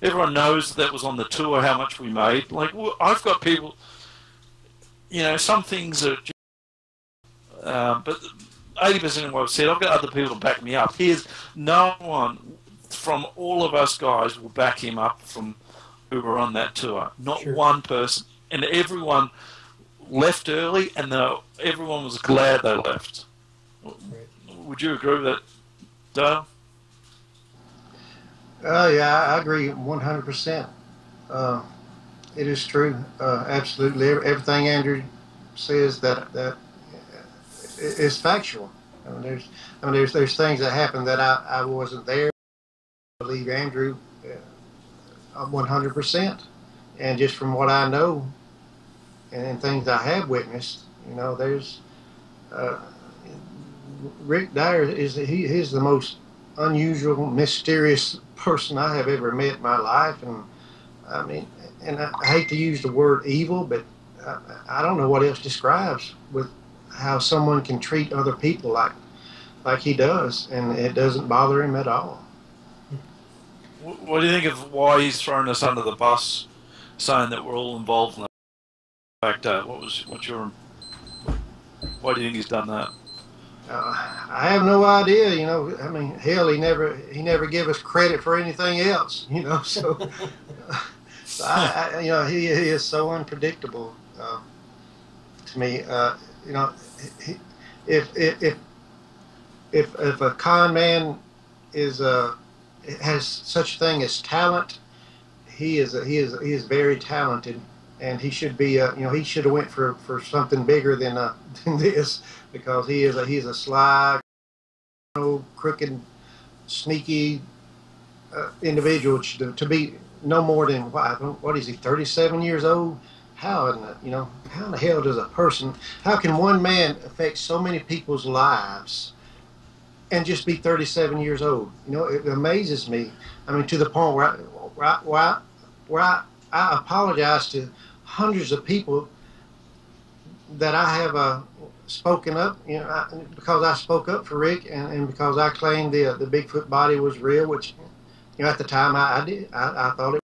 Everyone knows that was on the tour, how much we made. Like, I've got people, some things are, but 80% of what I've said, I've got other people to back me up. Here's no one from all of us guys will back him up from who were on that tour. Not Sure. one person. And everyone left early, and everyone was glad they left. Right. Would you agree with that, Dale? Yeah, I agree 100%. It is true, absolutely. Everything Andrew says that is factual. There's things that happened that I wasn't there. I believe Andrew 100%, and just from what I know and things I have witnessed, there's Rick Dyer he's the most unusual, mysterious person I have ever met in my life, and I hate to use the word evil, but I don't know what else describes with how someone can treat other people like he does, and it doesn't bother him at all. What do you think of why he's thrown us under the bus, saying that we're all involved in the fact? Why do you think he's done that? I have no idea. You know, I mean, hell, he never gave us credit for anything else. You know, so, you know, he is so unpredictable to me. You know, if a con man has such a thing as talent, he is very talented, and he should be you know, he should have went for something bigger than this, because he's a sly, crooked, sneaky individual to be no more than what is he, 37 years old? How in the hell does a person? How can one man affect so many people's lives and just be 37 years old? You know, it amazes me. I mean, to the point where I apologize to hundreds of people that I have spoken up, you know, because I spoke up for Rick, and because I claimed the Bigfoot body was real, which, you know, at the time I did. I thought it,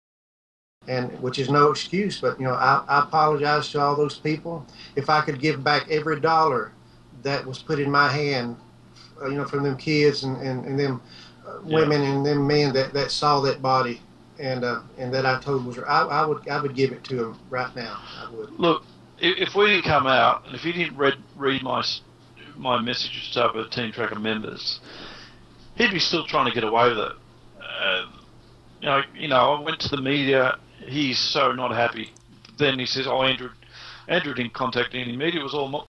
and which is no excuse, but, you know, I apologize to all those people. If I could give back every dollar that was put in my hand, you know, from them kids and them women and them men that saw that body, and that I told was, I would give it to them right now. I would. Look, if we didn't come out, and if you didn't read my messages to other Team Tracker members, he'd be still trying to get away with it. You know, I went to the media. He's so not happy. Then he says, "Oh, Andrew didn't contact any media. It was all not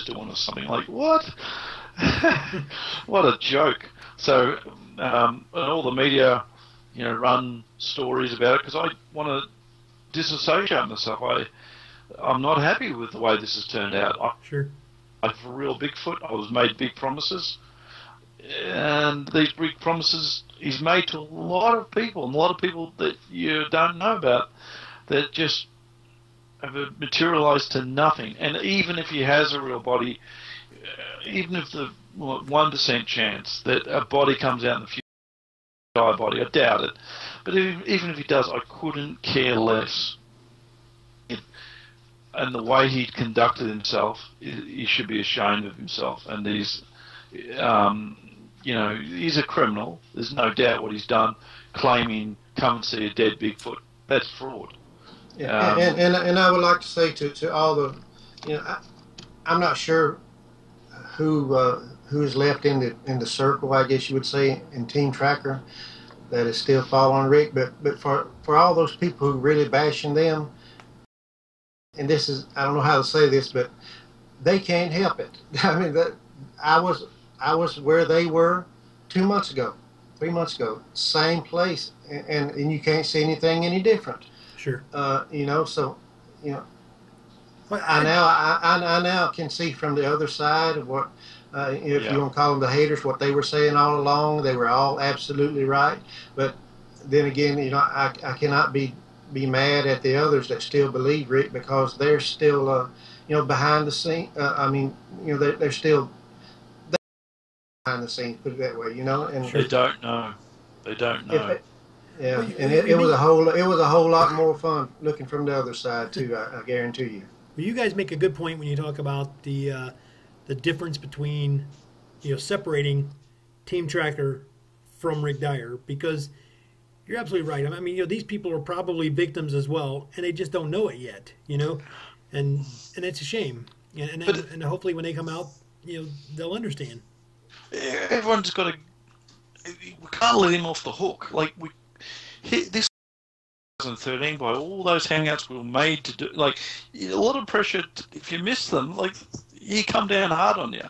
doing or something." Like, what? What a joke. So, and all the media, you know, run stories about it, because I want to disassociate myself. I'm not happy with the way this has turned out. Sure. For real Bigfoot, I was made big promises, and these big promises he's made to a lot of people, and a lot of people that you don't know about, that just have materialized to nothing. And even if he has a real body, even if the 1% chance that a body comes out in the future, a body, I doubt it, but even if he does, I couldn't care less. And the way he conducted himself, he should be ashamed of himself. And he's, you know, he's a criminal. There's no doubt what he's done, claiming come and see a dead Bigfoot. That's fraud. Yeah, and I would like to say to all the, you know, I'm not sure who is left in the circle, I guess you would say, in Team Tracker, that is still following Rick. But for all those people who really bashing them, and this is, I don't know how to say this, but they can't help it. I mean, I was where they were 2 months ago, 3 months ago, same place, and you can't see anything any different. Sure. You know, so, you know, well, I now can see from the other side of what, if you want to call them the haters, what they were saying all along. They were all absolutely right. But then again, you know, I cannot be mad at the others that still believe Rick, because they're still, you know, behind the scene. I mean, you know, they're still behind the scenes, put it that way, you know. And they don't know. They don't know. Yeah, and it was a whole lot more fun looking from the other side too. I guarantee you. Well, you guys make a good point when you talk about the difference between, you know, separating Team Tracker from Rick Dyer, because you're absolutely right. I mean, you know, these people are probably victims as well, and they just don't know it yet, you know, and it's a shame. And hopefully when they come out, you know, they'll understand. Everyone's got to. We can't let him off the hook. Like this 2013, by all those hangouts we were made to do, like a lot of pressure. If you miss them, like he come down hard on you.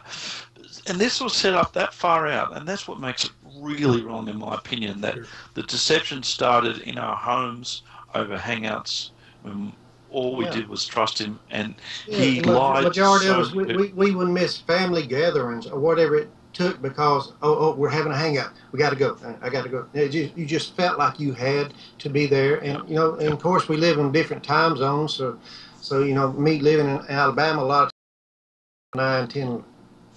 And this was set up that far out, and that's what makes it really wrong, in my opinion, that the deception started in our homes over hangouts when all we did was trust him, and he lied. The majority of us, we would miss family gatherings or whatever it took because, we're having a hangout. We got to go. I got to go. You just felt like you had to be there. And, you know, and of course we live in different time zones. So you know, me living in Alabama, a lot of 9, 10,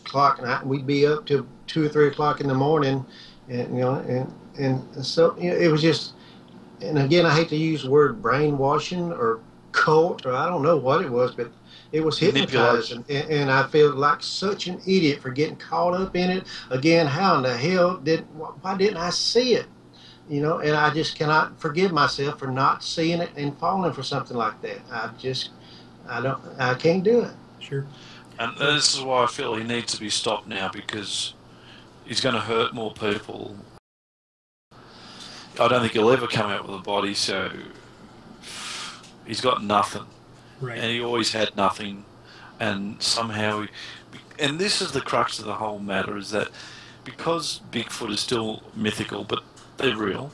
o'clock, and we'd be up till 2 or 3 o'clock in the morning, and so it was just. And again, I hate to use the word brainwashing or cult, or I don't know what it was, but it was hypnotizing, and I feel like such an idiot for getting caught up in it. Again, how in the hell why didn't I see it? And I just cannot forgive myself for not seeing it and falling for something like that. I can't do it. Sure. And this is why I feel he needs to be stopped now, because he's going to hurt more people. I don't think he'll ever come out with a body, so he's got nothing. Right. And he always had nothing. And somehow, and this is the crux of the whole matter, is that because Bigfoot is still mythical, but they're real,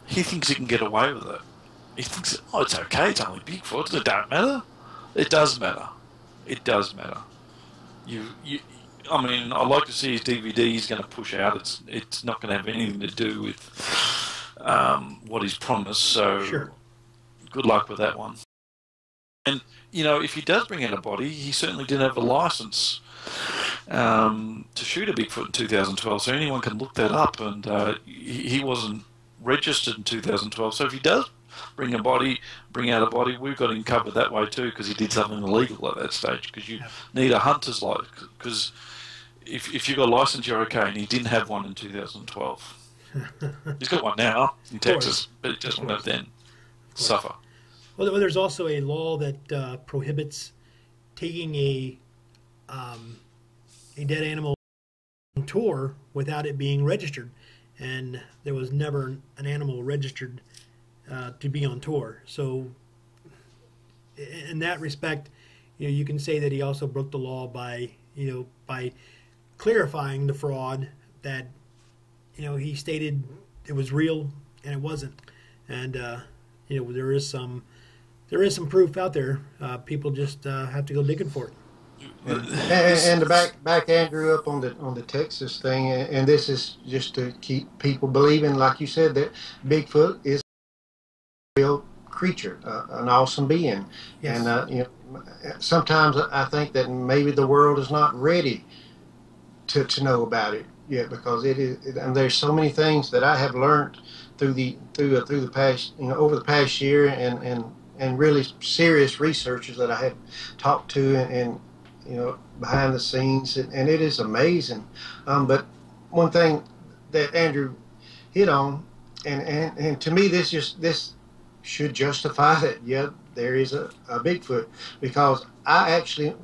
he thinks he can get away with it. He thinks, oh, it's okay, it's only Bigfoot, it don't matter. It does matter. It does matter. I mean, I'd like to see his DVD he's going to push out. It's not going to have anything to do with what he's promised, so sure. Good luck with that one. And, if he does bring out a body, he certainly didn't have a license to shoot a Bigfoot in 2012, so anyone can look that up, and he wasn't registered in 2012, so if he does bring out a body, we've got him covered that way too, because he did something illegal at that stage, because you need a hunter's license, because if you've got a license, you're okay, and he didn't have one in 2012. He's got one now in Texas, but he just won't then suffer. Well, there's also a law that prohibits taking a dead animal on tour without it being registered, and there was never an animal registered to be on tour. So, in that respect, you can say that he also broke the law by clarifying the fraud that he stated it was real and it wasn't, and there is some proof out there. People just have to go digging for it. And to back Andrew up on the Texas thing, and this is just to keep people believing, like you said, that Bigfoot is a real creature, an awesome being. Yes. And sometimes I think that maybe the world is not ready to know about it yet, because it is, and there's so many things that I have learned through the past, over the past year, and really serious researchers that I have talked to, and behind the scenes, and it is amazing. But one thing that Andrew hit on, and to me this should justify that, yeah, there is a Bigfoot, because I actually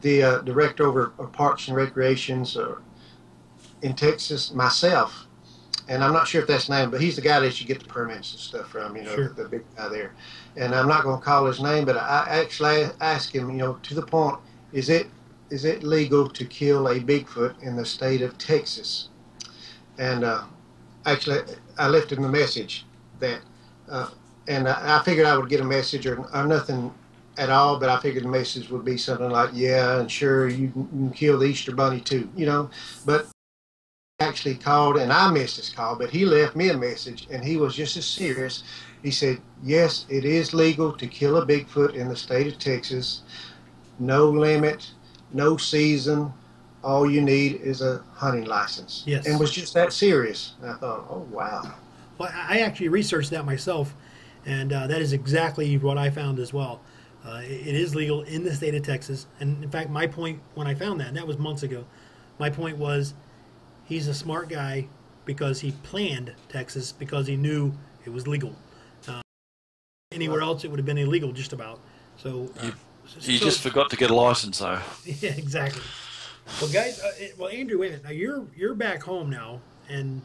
the director over Parks and Recreations in Texas myself, and I'm not sure if that's his name, but he's the guy that you get the permits and stuff from, Sure. the big guy there. And I'm not going to call his name, but I actually asked him, to the point, is it legal to kill a Bigfoot in the state of Texas? And actually, I left him a message that, and I figured I would get a message or nothing at all, but I figured the message would be something like, yeah, and sure, you can kill the Easter Bunny too, But actually called, and I missed his call, but he left me a message, and he was just as serious. He said, yes, it is legal to kill a Bigfoot in the state of Texas. No limit, no season. All you need is a hunting license. Yes. And was just that serious. And I thought, oh, wow. Well, I actually researched that myself, and that is exactly what I found as well. It is legal in the state of Texas. And in fact, my point when I found that, and that was months ago, my point was he's a smart guy because he planned Texas because he knew it was legal. Anywhere else, it would have been illegal just about. So you just forgot to get a license, though. Yeah, exactly. Well, guys, Andrew, wait a minute. Now you're back home now, and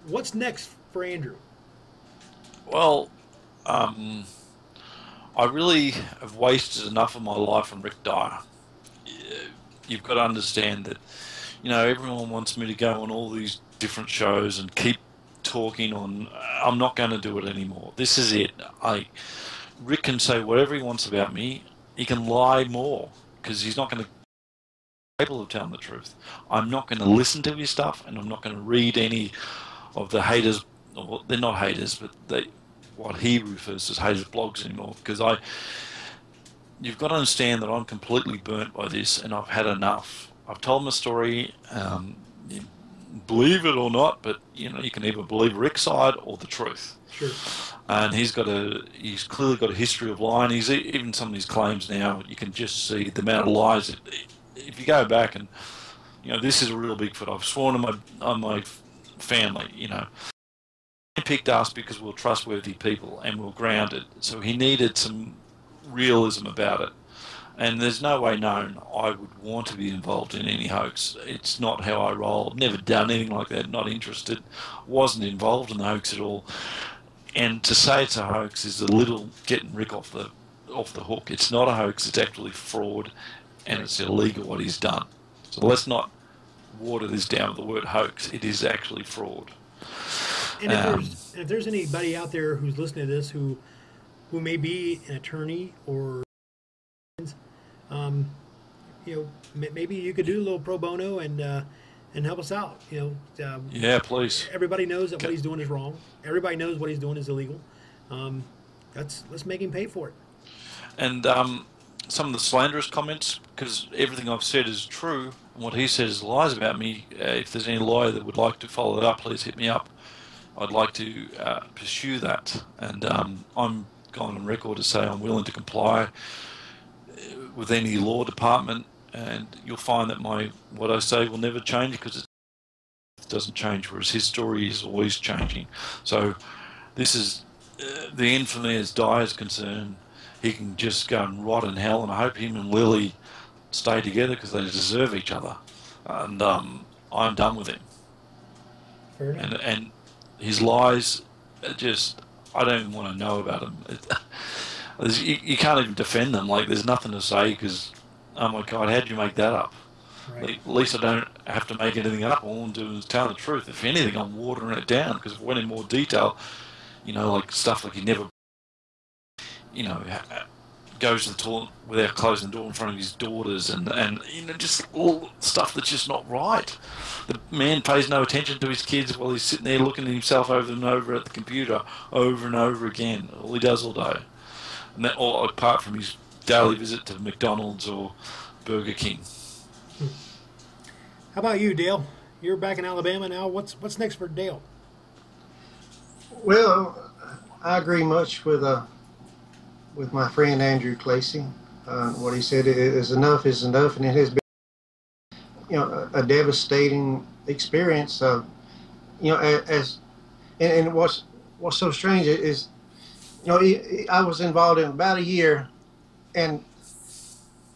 what's next for Andrew? Well, I really have wasted enough of my life on Rick Dyer. You've got to understand that, everyone wants me to go on all these different shows and keep talking on. I'm not going to do it anymore. This is it. Rick can say whatever he wants about me. He can lie more because he's not going to be capable of telling the truth. I'm not going to listen to his stuff, and I'm not going to read any of the haters. Well, they're not haters, but what he refers to as haters blogs anymore, because you've got to understand that I'm completely burnt by this, and I've had enough. I've told my story, believe it or not, but you can either believe Rick's side or the truth. Sure. And he's clearly got a history of lying. Even some of his claims now, you can just see the amount of lies. If you go back and this is a real Bigfoot. I've sworn on my family. He picked us because we're trustworthy people and we're grounded. So he needed some realism about it. And there's no way known I would want to be involved in any hoax. It's not how I roll. I've never done anything like that. Not interested. Wasn't involved in the hoax at all. And to say it's a hoax is a little getting Rick off the hook. It's not a hoax. It's actually fraud, and it's illegal what he's done. So let's not water this down with the word hoax. It is actually fraud. And if there's anybody out there who's listening to this who may be an attorney or maybe you could do a little pro bono and help us out. Yeah, please. Everybody knows that what he's doing is wrong. Everybody knows what he's doing is illegal. Let's make him pay for it. And some of the slanderous comments, because everything I've said is true, and what he says is lies about me. If there's any lawyer that would like to follow it up, please hit me up. I'd like to pursue that, and I'm gone on record to say I'm willing to comply with any law department, and you'll find that what I say will never change because it doesn't change, whereas his story is always changing. So this is the end for me as Di is concerned. He can just go and rot in hell, and I hope him and Lily stay together because they deserve each other. And I'm done with him. Fair enough. And his lies, I don't even want to know about them. You can't even defend them. Like, there's nothing to say because, oh my God, how did you make that up? Right. At least I don't have to make anything up. All I'm doing is telling the truth. If anything, I'm watering it down because if I went in more detail, like stuff like he never, goes to the toilet without closing the door in front of his daughters and just all stuff that's just not right. The man pays no attention to his kids while he's sitting there looking at himself over and over at the computer over and over again. All he does all day. And that all apart from his daily visit to McDonald's or Burger King. How about you, Dale? You're back in Alabama now. What's next for Dale? Well, I agree much with my friend Andrew Clacy. What he said is enough, and it has been, a devastating experience. And what's so strange is, I was involved in about a year, and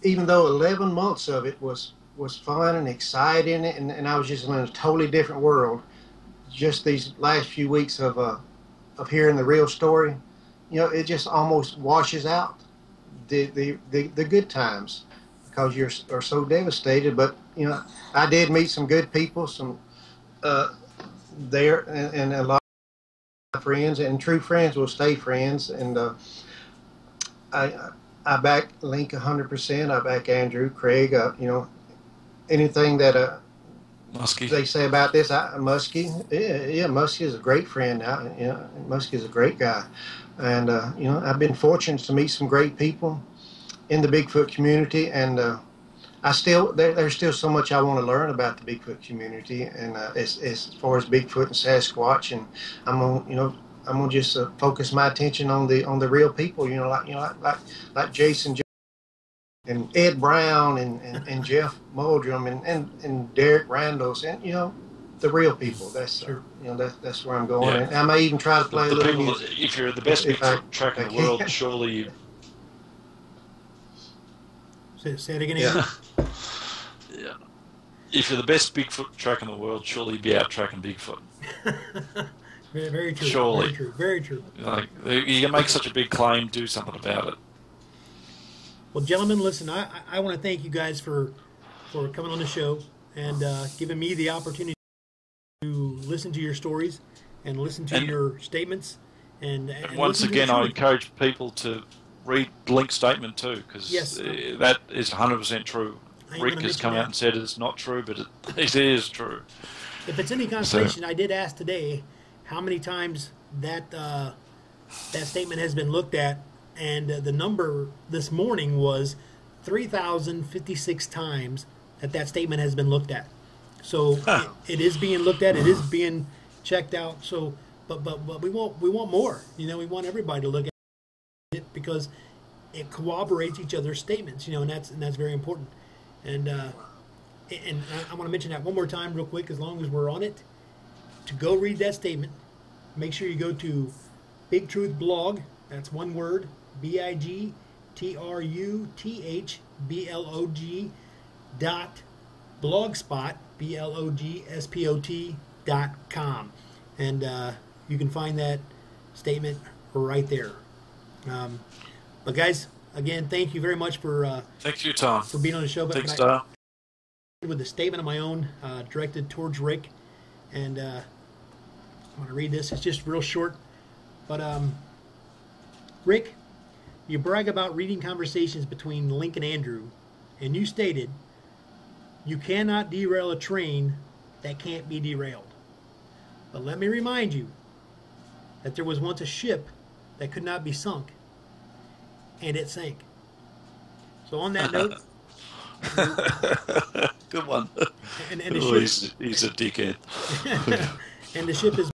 even though 11 months of it was fun and exciting, and I was just in a totally different world, just these last few weeks of hearing the real story, it just almost washes out the good times because you are so devastated. But I did meet some good people, some there, and a lot of friends, and true friends will stay friends. And I back Link 100%. I back Andrew, Craig. Anything that Muskie. They say about this, Muskie. Yeah, Muskie is a great friend now. Muskie is a great guy. And, I've been fortunate to meet some great people in the Bigfoot community. And there's still so much I want to learn about the Bigfoot community. And as far as Bigfoot and Sasquatch, and I'm gonna just focus my attention on the real people. Like Jason and Ed Brown and Jeff Muldrum and Derek Randalls and the real people. That's that's where I'm going. Yeah. And I may even try to play a little music. If you're the best Bigfoot track in the world, surely you. Say it again. Yeah. Yeah. If you're the best Bigfoot track in the world, surely you'd be out tracking Bigfoot. Very true. Surely. Very true. Very true. Like, you can make such a big claim, do something about it. Well, gentlemen, listen, I want to thank you guys for coming on the show and giving me the opportunity to listen to your stories and listen to your statements. And once again, I encourage people to read Link's statement too, because that is 100% true. Rick has come out and said it's not true, but it is true. If it's any consolation, I did ask today how many times that statement has been looked at and the number this morning was 3,056 times that statement has been looked at. So it is being looked at. It is being checked out. So, but we want more. You know, we want everybody to look at it because it corroborates each other's statements. You know, and that's very important. And I want to mention that one more time, real quick, as long as we're on it. To go read that statement, make sure you go to Bigtruth blog. That's one word. BigTruthblog blogspot.blogspot.com, and you can find that statement right there. But guys, again, thank you very much for thank you, Tom, for being on the show. But thanks, Tom. With a statement of my own directed towards Rick, and I'm going to read this. It's just real short, but Rick, you brag about reading conversations between Link and Andrew, and you stated, "You cannot derail a train that can't be derailed." But let me remind you that there was once a ship that could not be sunk, and it sank. So on that note... Good one. And the ship, he's a dickhead. And the ship is